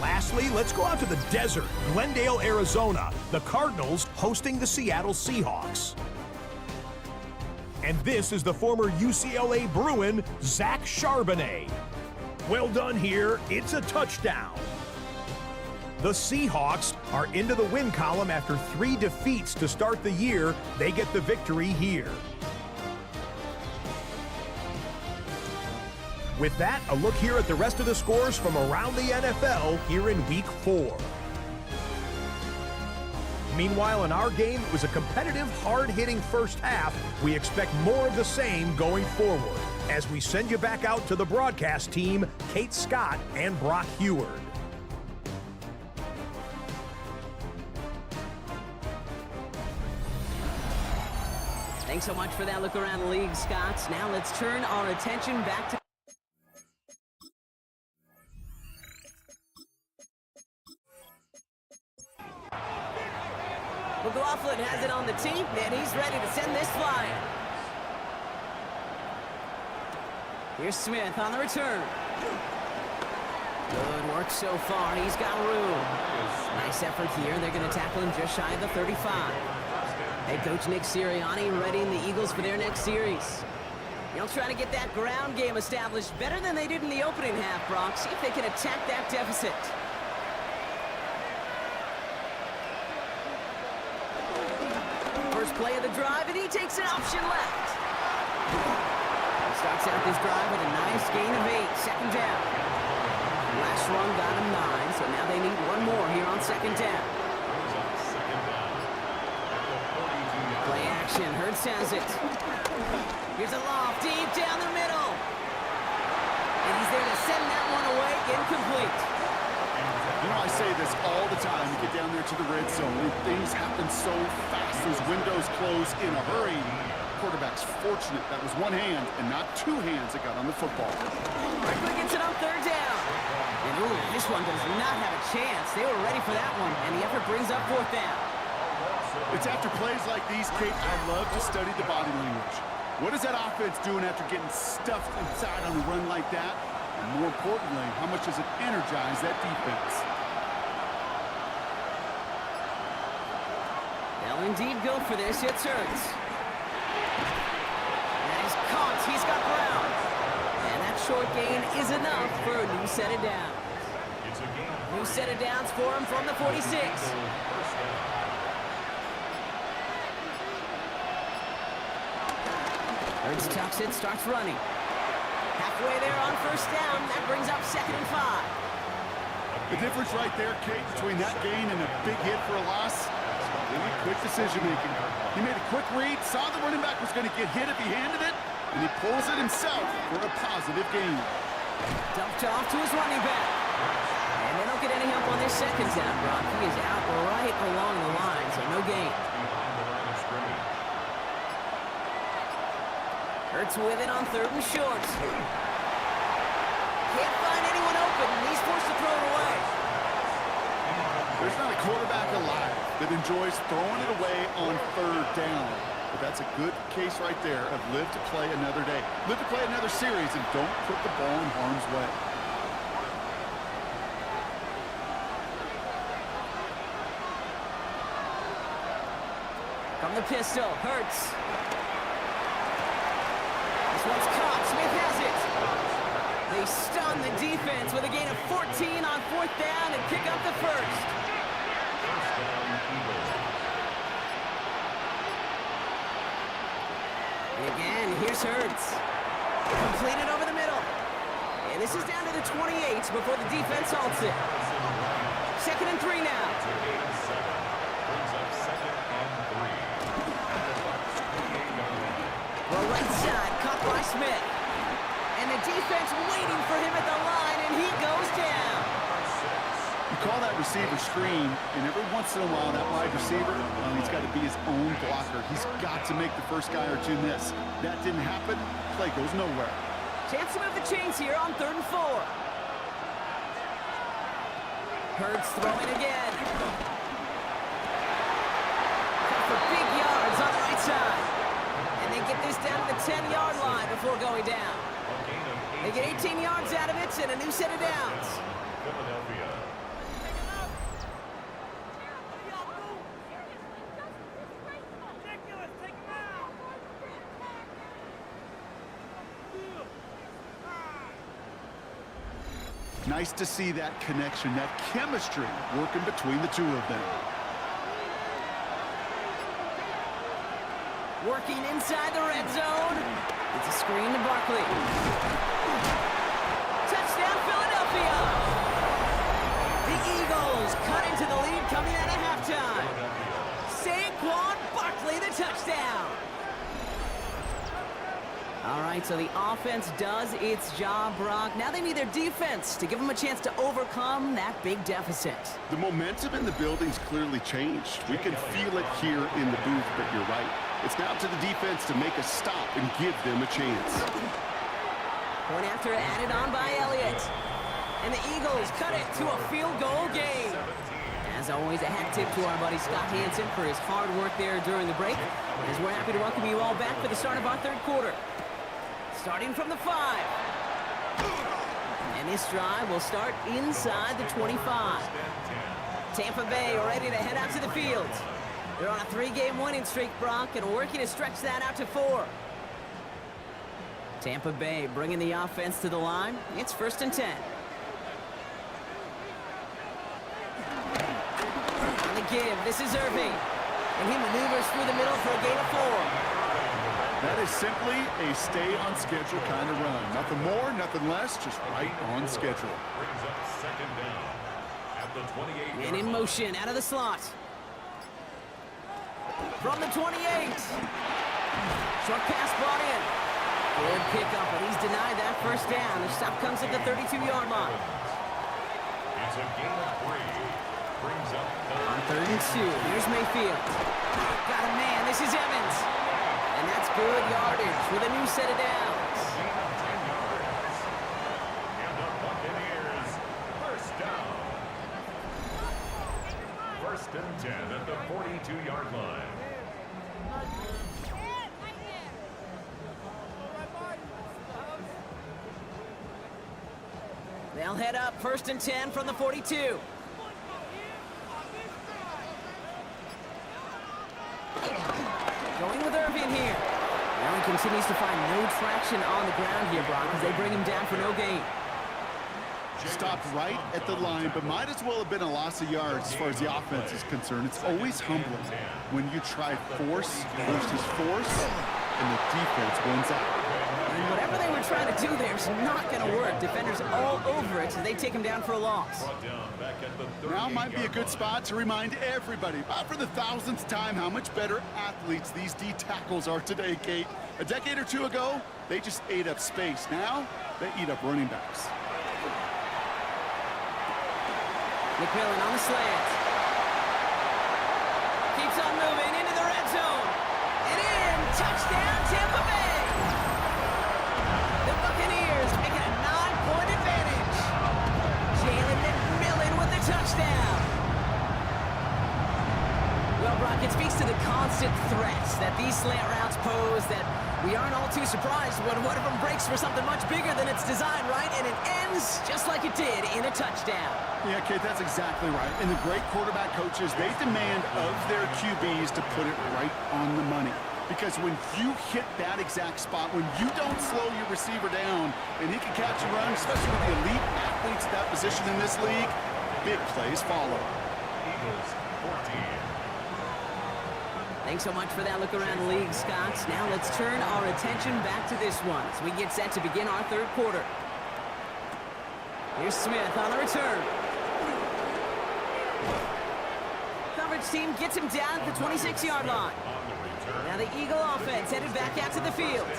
Lastly, let's go out to the desert, Glendale, Arizona. The Cardinals hosting the Seattle Seahawks. And this is the former UCLA Bruin, Zach Charbonnet. Well done here, it's a touchdown. The Seahawks are into the win column after 3 defeats to start the year. They get the victory here. With that, a look here at the rest of the scores from around the NFL here in Week 4. Meanwhile, in our game, it was a competitive, hard-hitting first half. We expect more of the same going forward as we send you back out to the broadcast team, Kate Scott and Brock Heward. Thanks so much for that look around the league, Scott. Now let's turn our attention back to... McLaughlin has it on the team, and he's ready to send this flying. Here's Smith on the return. Good work so far. He's got room. Nice effort here. They're going to tackle him just shy of the 35. Head coach Nick Sirianni readying the Eagles for their next series. They'll try to get that ground game established better than they did in the opening half, Brock. See if they can attack that deficit. First play of the drive, and he takes an option left. He starts out this drive with a nice gain of 8, second down. Last run got him 9, so now they need one more here on second down. Play action, Hurts has it. Here's a loft deep down the middle. And he's there to send that one away, incomplete. You know, I say this all the time. You get down there to the red zone, and things happen so fast. Those windows close in a hurry. Quarterback's fortunate that was one hand and not two hands that got on the football. Quickly gets it on third down. And ooh, this one does not have a chance. They were ready for that one, and the effort brings up fourth down. It's after plays like these, Kate, I love to study the body language. What is that offense doing after getting stuffed inside on a run like that? And more importantly, how much does it energize that defense? They'll indeed go for this. It's Hurts. And he's caught. He's got ground. And that short gain is enough for a new set of downs. New set of downs for him from the 46. Hurts tucks it, starts running. Halfway there on first down. That brings up 2nd and 5. The difference right there, Kate, between that gain and a big hit for a loss, really quick decision-making. He made a quick read, saw the running back was going to get hit if he handed it, and he pulls it himself for a positive gain. Dumped off to his running back. And they don't get any help on their second down, Brock. He is out right along the line, so no gain. Hurts with it on 3rd and short. Can't find anyone open, and he's forced to throw it away. There's not a quarterback alive that enjoys throwing it away on 3rd down. But that's a good case right there of live to play another day. Live to play another series, and don't put the ball in harm's way. From the pistol, Hurts. One's caught. Smith has it. They stun the defense with a gain of 14 on 4th down and pick up the first. And again, here's Hurts. Completed over the middle. And this is down to the 28 before the defense halts it. 2nd and 3 now. Well, right side, caught by Smith. And the defense waiting for him at the line, and he goes down. You call that receiver screen, and every once in a while, that wide receiver, he's got to be his own blocker. He's got to make the first guy or two miss. That didn't happen. Play goes nowhere. Chance to move the chains here on 3rd and 4. Hurts throwing again. Cut for big yards on the right side. And they get this down to the 10-yard line before going down. They get 18 yards out of it and a new set of downs. Nice to see that connection, that chemistry working between the two of them. Working inside the red zone. It's a screen to Barkley. Touchdown, Philadelphia. The Eagles cut into the lead coming out of halftime. Saquon Barkley, the touchdown. All right, so the offense does its job, Brock. Now they need their defense to give them a chance to overcome that big deficit. The momentum in the building's clearly changed. We can feel it here in the booth, but you're right. It's now to the defense to make a stop and give them a chance. Point after added on by Elliott. And the Eagles cut it to a field goal game. As always, a hat tip to our buddy Scott Hansen for his hard work there during the break. As we're happy to welcome you all back for the start of our third quarter. Starting from the 5. And this drive will start inside the 25. Tampa Bay ready to head out to the field. They're on a 3-game winning streak, Brock, and working to stretch that out to 4. Tampa Bay bringing the offense to the line. It's 1st and 10. On the give, this is Irving. And he maneuvers through the middle for a gain of 4. That is simply a stay-on-schedule kind of run. Nothing more, nothing less, just right on schedule. Brings up 2nd down at the 28. And in motion, out of the slot. From the 28. Short pass brought in. Good pickup, but he's denied that 1st down. The stop comes at the 32-yard line. It's a gain of 3. Brings up On 3rd and 2, here's Mayfield. Got a man, this is Evans. And that's good yardage with a new set of downs. gain of 10 yards. And the Buccaneers, 1st down. 1st and 10 at the 42-yard line. They'll head up 1st and 10 from the 42. Going with Irving here. Now he continues to find no traction on the ground here, Brock, as they bring him down for no gain. Stopped right at the line, but might as well have been a loss of yards as far as the offense is concerned. It's always humbling when you try force versus force, and the defense wins out. And whatever they were trying to do there is not going to work. Defenders all over it as they take him down for a loss. Now might be a good spot to remind everybody, about for the 1000th time, how much better athletes these D tackles are today, Kate. A decade or 2 ago, they just ate up space. Now, they eat up running backs. McMillan on the slant. Keeps on moving into the red zone. And in, touchdown Tampa Bay. The Buccaneers making a 9-point advantage. Jalen McMillan with the touchdown. Well, Brock, it speaks to the constant threats that these slant routes pose that we aren't all too surprised when one of them breaks for something much bigger than its design, right? And it ends just like it did in a touchdown. Yeah, Kate, that's exactly right. And the great quarterback coaches, they demand of their QBs to put it right on the money. Because when you hit that exact spot, when you don't slow your receiver down, and he can catch and run, especially with the elite athletes at that position in this league, big plays follow. Eagles, 14. Thanks so much for that look around the league, Scott. Now let's turn our attention back to this one as we get set to begin our 3rd quarter. Here's Smith on the return. Coverage team gets him down at the 26-yard line. Now the Eagle offense headed back out to the field.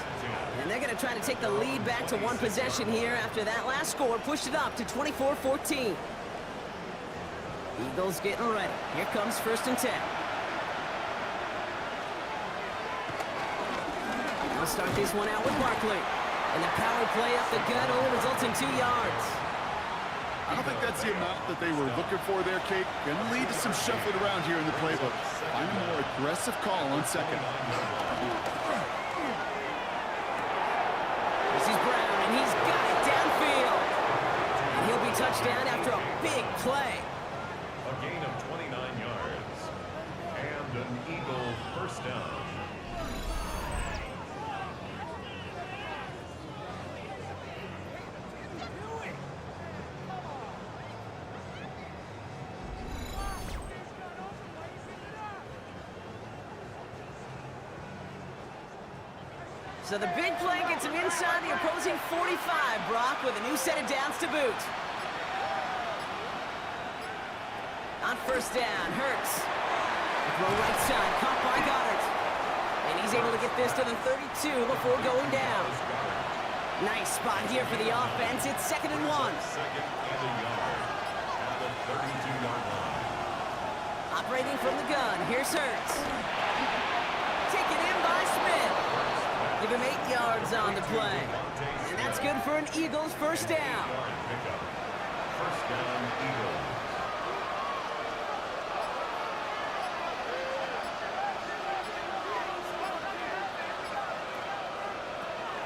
And they're going to try to take the lead back to 1 possession here after that last score pushed it up to 24-14. Eagles getting ready. Here comes 1st and 10. They'll start this one out with Barkley. And the power play up the gut only results in 2 yards. I don't think that's the amount that they were looking for there, Kate. Going to lead to some shuffling around here in the playbook. Find a more aggressive call on 2nd. This is Brown, and he's got it downfield. And he'll be touchdown after a big play. A gain of 29 yards. And an Eagle 1st down. So the big play gets him inside the opposing 45, Brock, with a new set of downs to boot. On 1st down, Hurts. Throw right side, caught by Goddard. And he's able to get this to the 32 before going down. Nice spot here for the offense. It's 2nd and 1. 2nd and a yard at the 32-yard line. Operating from the gun, here's Hurts. Taken in by Smith. Give him 8 yards on the play. And that's good for an Eagles 1st down. 1st down, Eagles.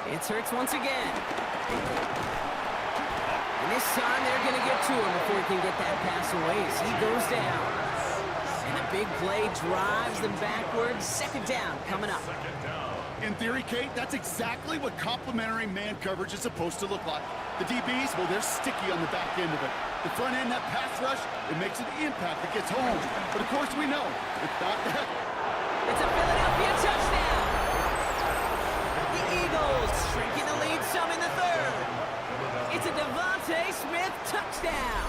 It's Hurts once again. And this time they're going to get to him before he can get that pass away as he goes down. And a big play drives them backwards. Second down coming up. In theory, Kate, that's exactly what complementary man coverage is supposed to look like. The DBs, well, they're sticky on the back end of it. The front end, that pass rush, it makes an impact that gets home. But of course we know, it's not that. It's a Philadelphia touchdown. The Eagles shrinking the lead some in the third. It's a Devontae Smith touchdown.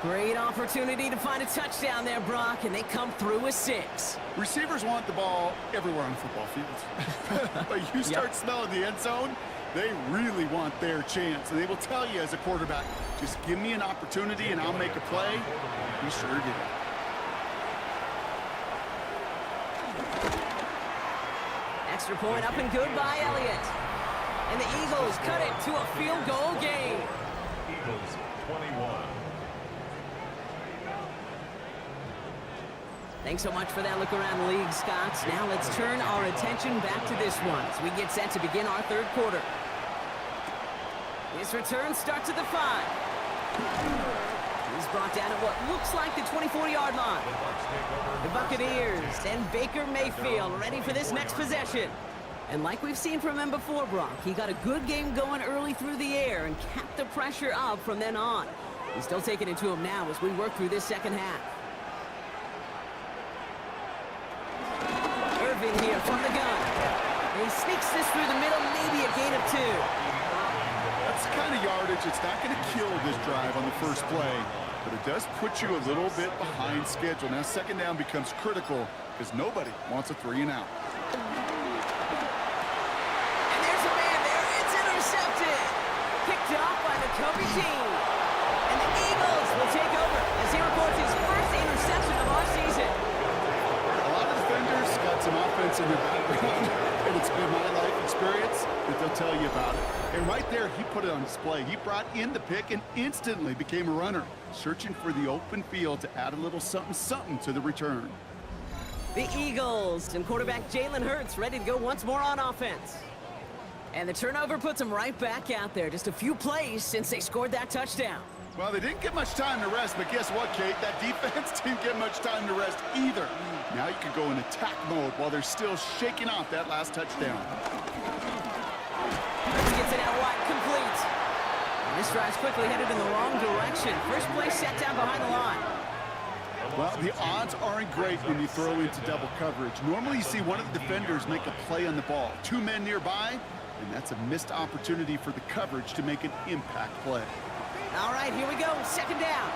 Great opportunity to find a touchdown there, Brock, and they come through with 6. Receivers want the ball everywhere on football fields. But you start smelling the end zone, they really want their chance. And they will tell you as a quarterback, just give me an opportunity and I'll make a play. He sure did. Extra point up and good by Elliott. And the Eagles cut it to a field goal game. Eagles 21. Thanks so much for that look around the league, Scott. Now let's turn our attention back to this one as we get set to begin our third quarter. This return starts at the 5. He's brought down at what looks like the 24-yard line. The Buccaneers and Baker Mayfield ready for this next possession. And like we've seen from him before, Brock, he got a good game going early through the air and kept the pressure up from then on. He's still taking it to him now as we work through this second half. Irving here from the gun. And he sneaks this through the middle, maybe a gain of 2. That's the kind of yardage, it's not going to kill this drive on the first play, but it does put you a little bit behind schedule. Now second down becomes critical because nobody wants a 3 and out. And there's a man there. It's intercepted. Picked off by the Kobe team. And the Eagles will take over as he reports his first interception of our season. A lot of defenders got some offense in their background, and it's been my life experience that they'll tell you about it. And right there, he put it on display. He brought in the pick and instantly became a runner, searching for the open field to add a little something to the return. The Eagles and quarterback Jalen Hurts ready to go once more on offense. And the turnover puts them right back out there. Just a few plays since they scored that touchdown. Well, they didn't get much time to rest, but guess what, Kate? That defense didn't get much time to rest either. Now you can go in attack mode while they're still shaking off that last touchdown. Hurts gets it out wide, complete. And this drive's quickly headed in the wrong direction. First play set down behind the line. Well, the odds aren't great when you throw into double coverage. Normally you see one of the defenders make a play on the ball. 2 men nearby, and that's a missed opportunity for the coverage to make an impact play. All right, here we go. Second down.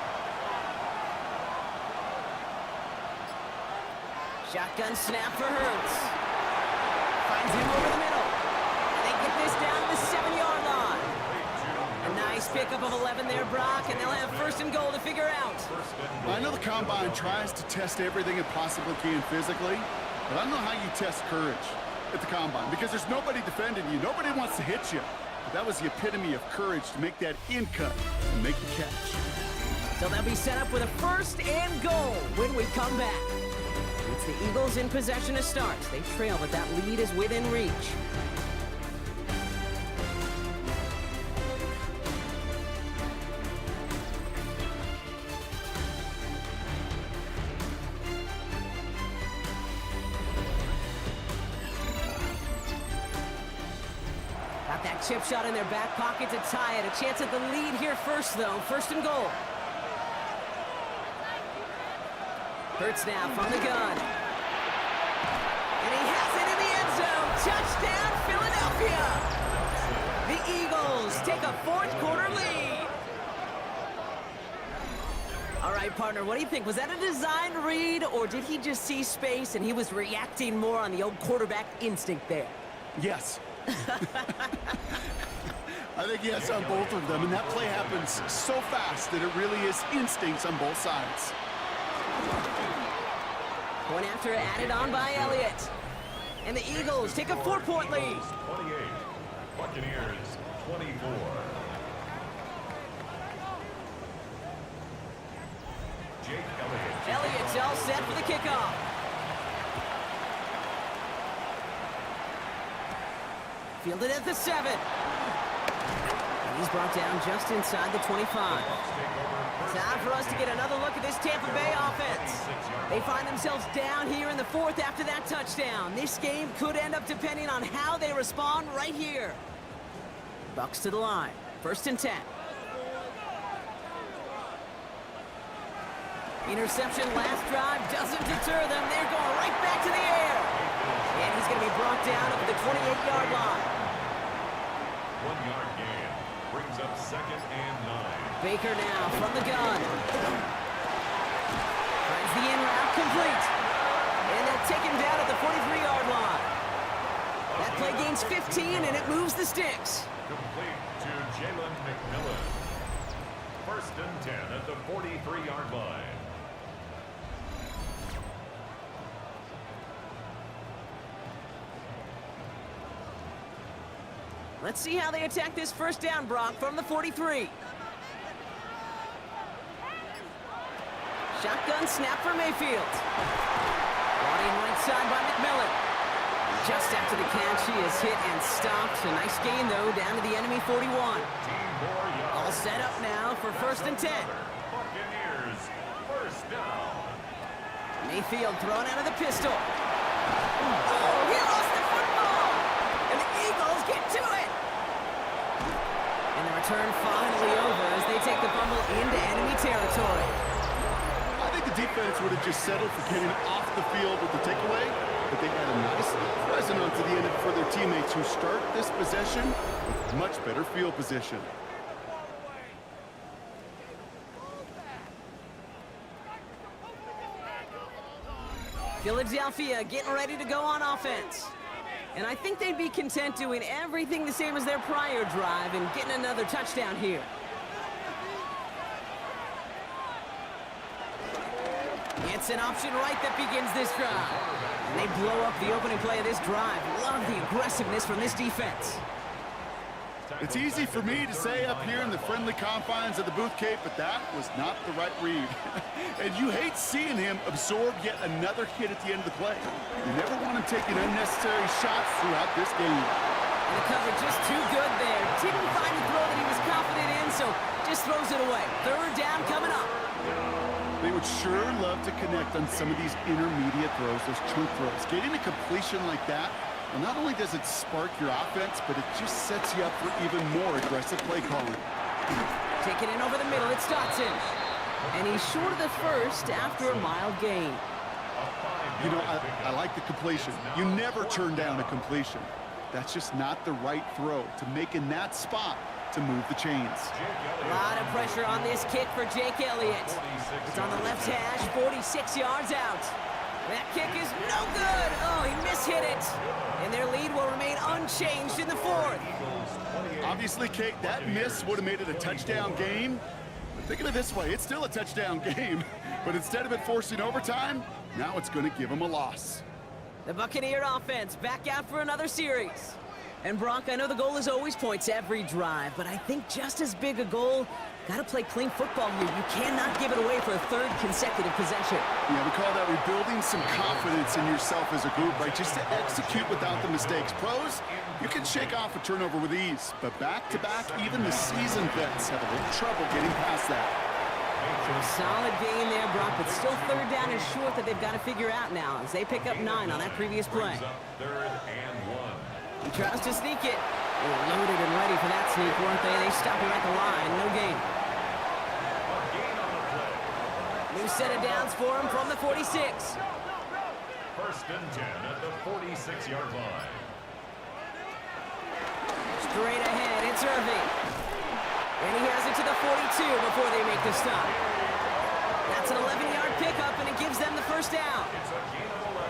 Shotgun snap for Hurts. Finds him over the middle. And they get this down to the 7-yard line. A nice pickup of 11 there, Brock, and they'll have first and goal to figure out. I know the Combine tries to test everything it possibly can physically, but I don't know how you test courage at the Combine because there's nobody defending you. Nobody wants to hit you. But that was the epitome of courage to make that in cut and make the catch. So they'll be set up with a first and goal when we come back. It's the Eagles in possession to start. They trail, but that lead is within reach. Got that chip shot in their back pocket to tie it. A chance at the lead here first, though. First and goal. Hurts now from the gun. And he has it in the end zone. Touchdown, Philadelphia. The Eagles take a fourth quarter lead. All right, partner, what do you think? Was that a design read, or did he just see space and he was reacting more on the old quarterback instinct there? Yes. I think yes on both of them, and that play happens so fast that it really is instincts on both sides. Point after added on by Elliott. And the Eagles take a 4-point lead. 28. Buccaneers 24. Jake Elliott. Elliott's all set for the kickoff. Fielded at the 7. And he's brought down just inside the 25. Time for us to get another look at this Tampa Bay offense. They find themselves down here in the 4th after that touchdown. This game could end up depending on how they respond right here. Bucks to the line. 1st and 10. Interception last drive doesn't deter them. They're going right back to the air. And he's going to be brought down at the 28-yard line. 1 yard gain. Brings up 2nd and 9. Baker now from the gun. Finds the in route complete. And they'll take him down at the 43-yard line. That play gains 15, and it moves the sticks. Complete to Jalen McMillan. 1st and 10 at the 43-yard line. Let's see how they attack this 1st down, Brock, from the 43. Shotgun snap for Mayfield. Brought in right side by McMillan. Just after the catch, he is hit and stopped. A nice gain, though, down to the enemy 41. All set up now for 1st and 10. Buccaneers, 1st down. Mayfield thrown out of the pistol. Oh, he lost the football! And the Eagles get to it! And the return finally over as they take the fumble into enemy territory. I think the defense would have just settled for getting off the field with the takeaway, but they got a nice present onto the end of it for their teammates who start this possession with much better field position. Philadelphia getting ready to go on offense. And I think they'd be content doing everything the same as their prior drive and getting another touchdown here. It's an option right that begins this drive. And they blow up the opening play of this drive. Love the aggressiveness from this defense. It's easy for me to say up here in the friendly confines of the booth, Kate, but that was not the right read. And you hate seeing him absorb yet another hit at the end of the play. You never want him taking unnecessary shots throughout this game. And the coverage just too good there. Didn't find the throw that he was confident in, so just throws it away. 3rd down coming up. They would sure love to connect on some of these intermediate throws, those chunk throws. Getting a completion like that, well, not only does it spark your offense, but it just sets you up for even more aggressive play calling. Taking it over the middle, it's Dotson. And he's short of the 1st after a mild gain. You know, I like the completion. You never turn down a completion. That's just not the right throw to make in that spot to move the chains. A lot of pressure on this kick for Jake Elliott. It's on the left hash, 46 yards out. That kick is no good. Oh, he mishit it. And their lead will remain unchanged in the 4th. Obviously, Kate, that miss would have made it a touchdown game. But think of it this way, it's still a touchdown game. But instead of it forcing overtime, now it's going to give them a loss. The Buccaneer offense back out for another series. And Brock, I know the goal is always points every drive, but I think just as big a goal, got to play clean football here. You cannot give it away for a 3rd consecutive possession. Yeah, we call that rebuilding some confidence in yourself as a group, right? Just to execute without the mistakes. Pros, you can shake off a turnover with ease, but back-to-back, even the seasoned vets have a little trouble getting past that. So a solid gain there, Brock, but still 3rd down is short that they've got to figure out now as they pick up 9 on that previous play. 3rd and 1. He tries to sneak it. They were loaded and ready for that sneak, weren't they? They stop him at the line. No gain. New set of downs for him from the 46. 1st and 10 at the 46-yard line. Straight ahead, it's Irving. And he has it to the 42 before they make the stop. That's an 11-yard pickup, and it gives them the 1st down. It's a gain of 11.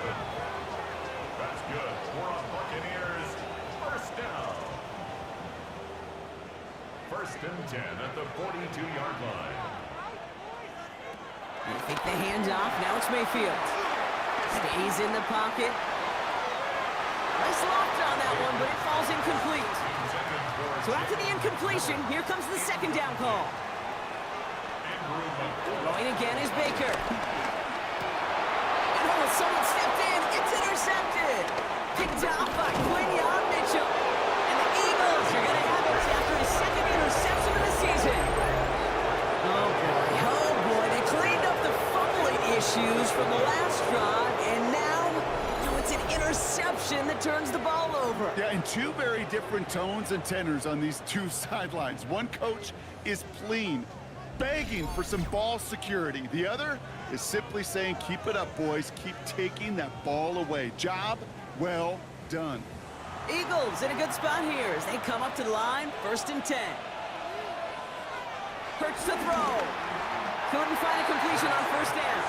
That's good. We're on Buccaneers. 1st down. 1st and 10 at the 42-yard line. They think the handoff. Now it's Mayfield. Stays in the pocket. Nice loft on that one, but it falls incomplete. So after the incompletion, here comes the 2nd down call. Throwing again is Baker. And oh, someone stepped in. It's intercepted. Picked off by Quinion Mitchell. interception that turns the ball over. Yeah, and two very different tones and tenors on these two sidelines. One coach is pleading, begging for some ball security. The other is simply saying, keep it up, boys. Keep taking that ball away. Job well done. Eagles in a good spot here as they come up to the line, 1st and 10. Hurts to throw. Couldn't find a completion on 1st down.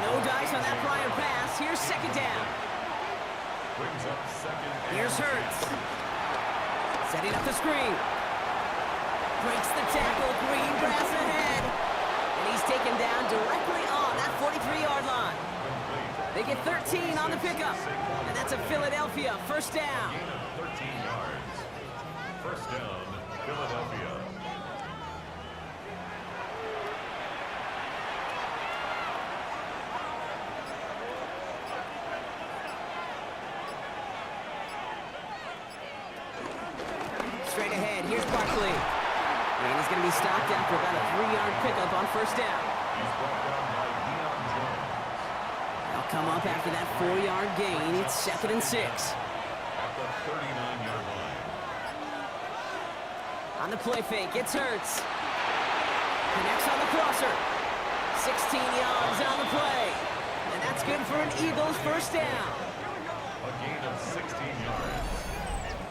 No dice on that prior pass. Here's 2nd down. Here's Hurts. Setting up the screen. Breaks the tackle. Green grass ahead. And he's taken down directly on that 43-yard line. They get 13 on the pickup. And that's a Philadelphia 1st down. 13 yards. 1st down, Philadelphia. Straight ahead, here's Barkley. And he's going to be stopped after about a 3-yard pickup on 1st down. They'll come up after that 4-yard gain. It's 2nd and 6. At the 39-yard line. On the play fake, it's Hurts. Connects on the crosser. 16 yards on the play. And that's good for an Eagles 1st down. A gain of 16 yards.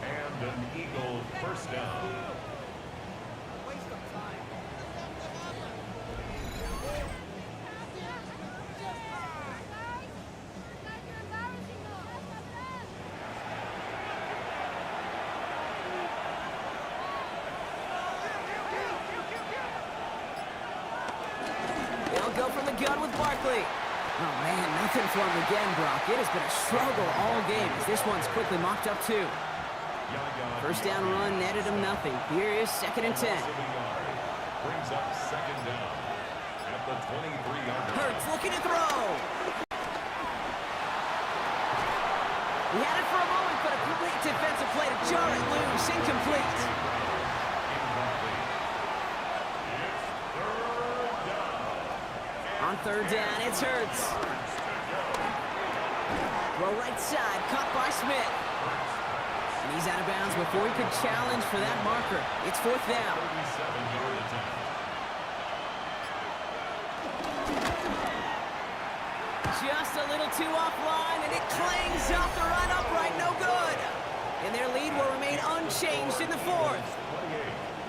And an Eagle 1st down. They'll go from the gun with Barkley. Oh, man, nothing for him again, Brock. It has been a struggle all game as this one's quickly mocked up, too. 1st down run netted him nothing. Here is 2nd and 10. Brings up 2nd down at the 23-yard line. Hurts looking to throw. He had it for a moment, but a great defensive play to jar it loose. Incomplete. On 3rd down, it's Hurts. Throw right side, caught by Smith. And he's out of bounds before he could challenge for that marker. It's 4th down. Just a little too offline, and it clangs off the run upright. No good. And their lead will remain unchanged in the 4th.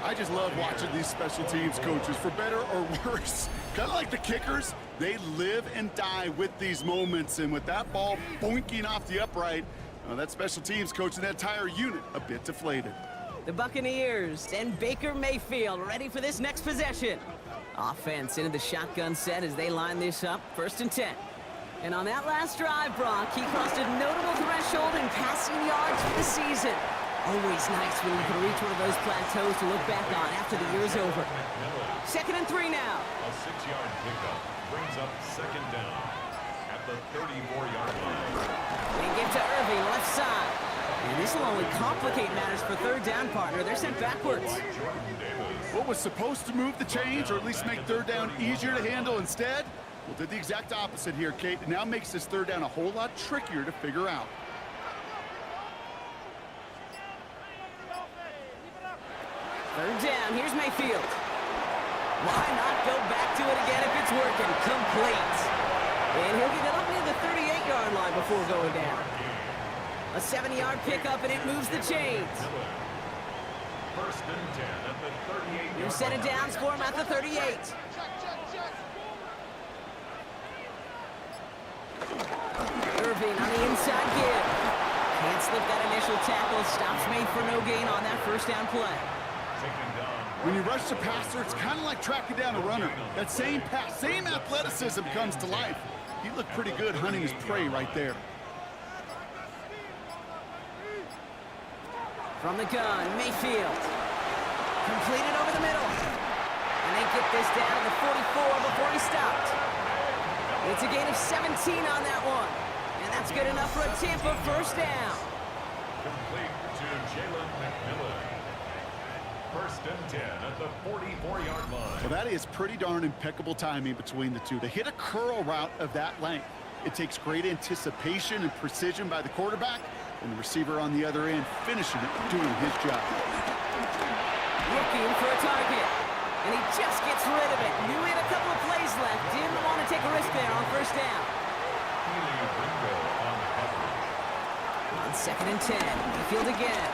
I just love watching these special teams coaches, for better or worse. Kind of like the kickers, they live and die with these moments. And with that ball boinking off the upright, that special teams coach and that entire unit a bit deflated. The Buccaneers and Baker Mayfield ready for this next possession. Offense into the shotgun set as they line this up, 1st and 10. And on that last drive, Brock, he crossed a notable threshold in passing yards for the season. Always nice when you can reach one of those plateaus to look back on after the year is over. 2nd and 3 now. A 6-yard pickup brings up 2nd down at the 34-yard line. They give to Irving, left side. And this will only complicate matters for 3rd down, partner. They're sent backwards. What was supposed to move the chains, or at least make 3rd down easier to handle instead? Well, did the exact opposite here, Kate. It now makes this 3rd down a whole lot trickier to figure out. 3rd down, here's Mayfield. Why not go back to it again if it's working? Complete. And he'll get it up near the 38-yard line before going down. A 7-yard pickup, and it moves the chains. 1st and 10 at the 38-yard line. You set it down for him at the 38. Irving on the inside give. Can't slip that initial tackle. Stops made for no gain on that 1st down play. When you rush the passer, it's kind of like tracking down a runner. That same pass, same athleticism comes to life. He looked pretty good hunting his prey right there. From the gun, Mayfield. Completed over the middle. And they get this down to the 44 before he stopped. It's a gain of 17 on that one. And that's good enough for a Tampa 1st down. Complete to Jalen McMillan. 1st and 10 at the 44-yard line. Well, that is pretty darn impeccable timing between the two. To hit a curl route of that length, It takes great anticipation and precision by the quarterback, and the receiver on the other end finishing it, doing his job. Looking for a target, and he just gets rid of it. Knew he had a couple of plays left. Didn't want to take a risk there on first down. On 2nd and 10, Mayfield again.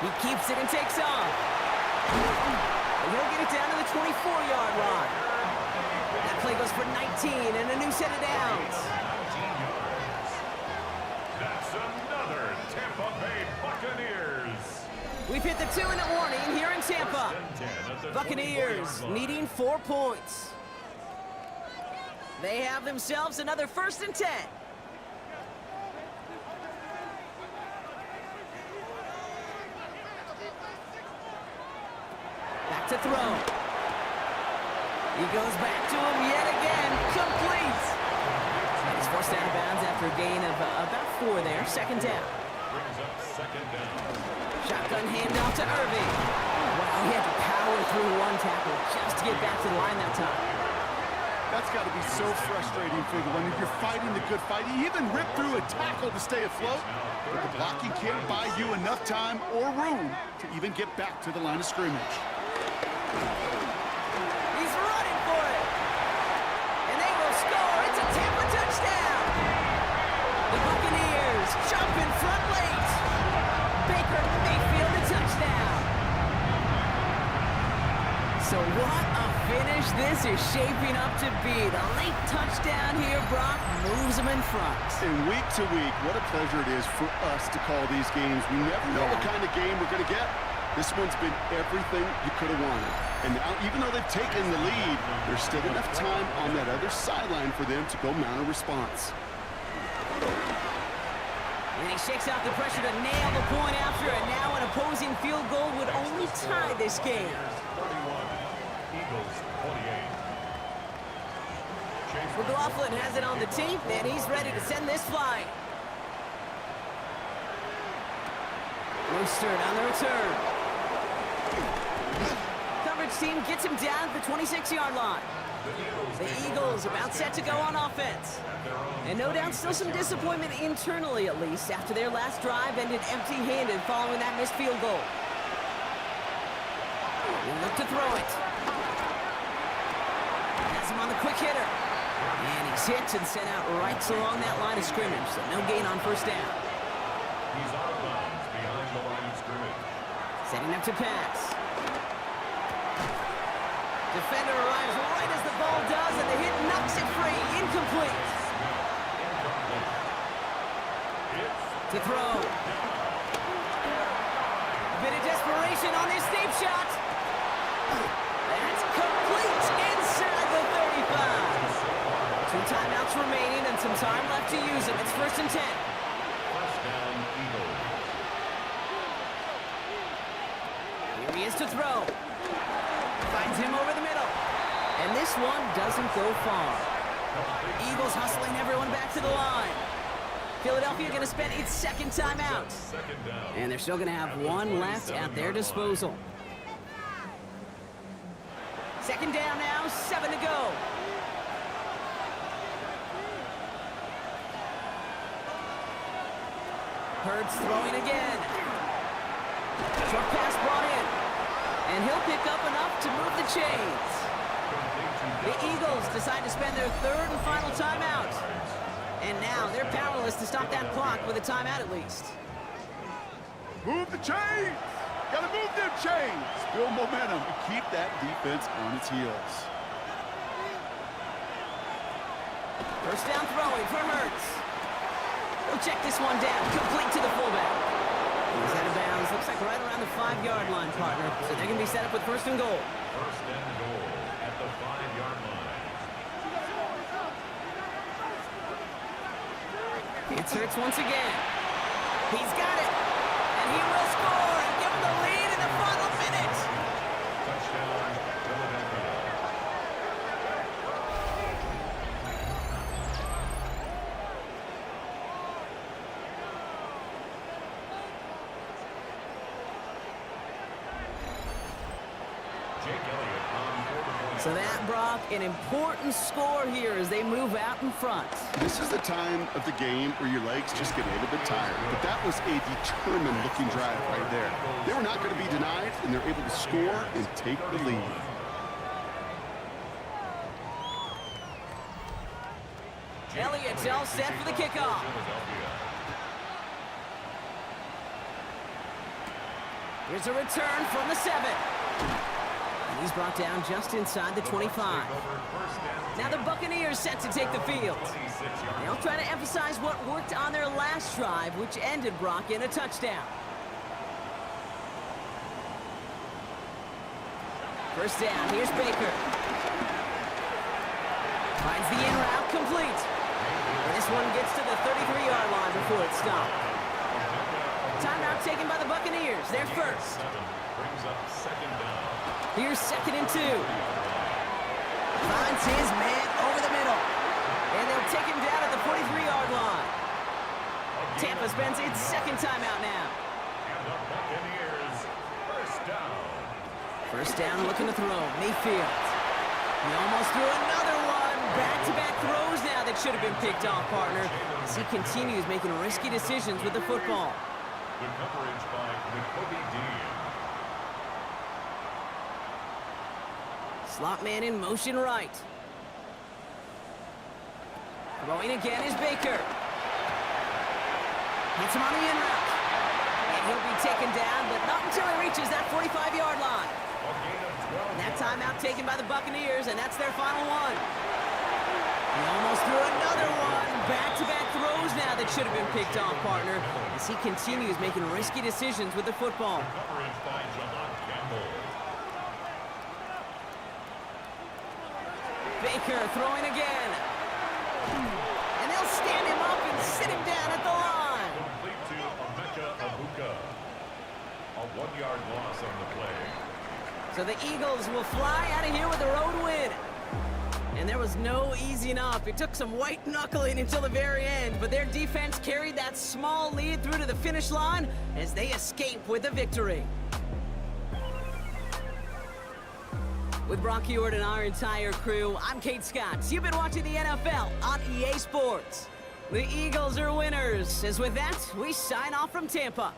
He keeps it and takes off. And he'll get it down to the 24-yard line. That play goes for 19 and a new set of downs. That's another Tampa Bay Buccaneers. We've hit the 2-minute warning here in Tampa. Buccaneers needing 4 points. They have themselves another 1st and 10. Back to throw. He goes back to him yet again. Complete. And he's forced out of bounds after a gain of about 4 there. 2nd down. Brings up 2nd down. Shotgun handoff to Irving. Wow, he had to power through one tackle just to get back to the line that time. That's got to be so frustrating for the one. If you're fighting the good fight, you even rip through a tackle to stay afloat, but the blocking can't buy you enough time or room to even get back to the line of scrimmage. He's running for it. And they will score. It's a Tampa touchdown. The Buccaneers jump in front late. Baker Mayfield a touchdown. So what a finish this is shaping up to be. The late touchdown here, Brock, moves them in front. And week to week, what a pleasure it is for us to call these games. We never know what kind of game we're going to get. This one's been everything you could have wanted. And now, even though they've taken the lead, there's still enough time on that other sideline for them to go mount a response. And he shakes out the pressure to nail the point after, and now an opposing field goal would only tie this game. 31, Eagles 28. McLaughlin has it on the tee, and he's ready to send this flying. Mostert on the return. Coverage team gets him down at the 26-yard line. The Eagles about set to go on offense. And no doubt still some disappointment internally, at least, after their last drive ended empty-handed following that missed field goal. They look to throw it. Has him on the quick hitter. And he's hit and sent out right along that line of scrimmage, so no gain on first down. He's out of bounds behind the line of scrimmage. Setting up to pass. Defender arrives right as the ball does, and the hit knocks it free. Incomplete. To throw. A bit of desperation on this deep shot. That's complete inside the 35. 2 timeouts remaining and some time left to use them. It's 1st and 10. First down, Eagles. Here he is to throw. Finds him over the middle. And this one doesn't go far. Eagles hustling everyone back to the line. Philadelphia going to spend its 2nd timeout. Second down. And they're still going to have 1 left at their disposal. 2nd down now, 7 to go. Hurts throwing again. Short pass brought in. And he'll pick up enough to move the chains. The Eagles decide to spend their 3rd and final timeout. And now they're powerless to stop that clock with a timeout at least. Move the chains! Gotta move them chains! Build momentum and keep that defense on its heels. First down throwing for Hurts. He'll check this one down, complete to the fullback. He's out of bounds, looks like right around the 5-yard line, partner. So they're going to be set up with 1st and goal. First and goal at the 5-yard line. It's Hurts once again. He's got it. And he will score and give him the lead in the final minute. Touchdown, Philadelphia. Jake Elliott on 4 points. So that, Brock, an important score here as they move out in front. This is the time of the game where your legs just get a little bit tired. But that was a determined-looking drive right there. They were not going to be denied, and they're able to score and take the lead. Elliott's all set for the kickoff. Here's a return from the 7. And he's brought down just inside the 25. Now the Buccaneers set to take the field. They'll try to emphasize what worked on their last drive, which ended, Brock, in a touchdown. First down, here's Baker. Finds the in route complete. And this one gets to the 33-yard line before it's stopped. Timeout taken by the Buccaneers. They're first. Here's 2nd and 2. Finds his man over the middle. And they'll take him down at the 43-yard line. Tampa spends its 2nd timeout now. And the Buccaneers, first down. First down, looking to throw. Mayfield. He almost threw another one. Back-to-back throws now that should have been picked off, partner, as he continues making risky decisions with the football. Good coverage by Kobe Dean. Slot man in motion right. Throwing again is Baker. Hits him on the in route. And he'll be taken down, but not until he reaches that 45-yard line. And that timeout taken by the Buccaneers, and that's their final one. He almost threw another one. Back-to-back throws now that should have been picked off, partner, as he continues making risky decisions with the football. Coverage by Jalon Campbell. Baker throwing again. And they'll stand him up and sit him down at the line. Complete to Emeka Abuka. A 1-yard loss on the play. So the Eagles will fly out of here with a road win. And there was no easing up. It took some white knuckling until the very end, but their defense carried that small lead through to the finish line as they escape with a victory. With Brock Ewart and our entire crew, I'm Kate Scott. You've been watching the NFL on EA Sports. The Eagles are winners. As with that, we sign off from Tampa.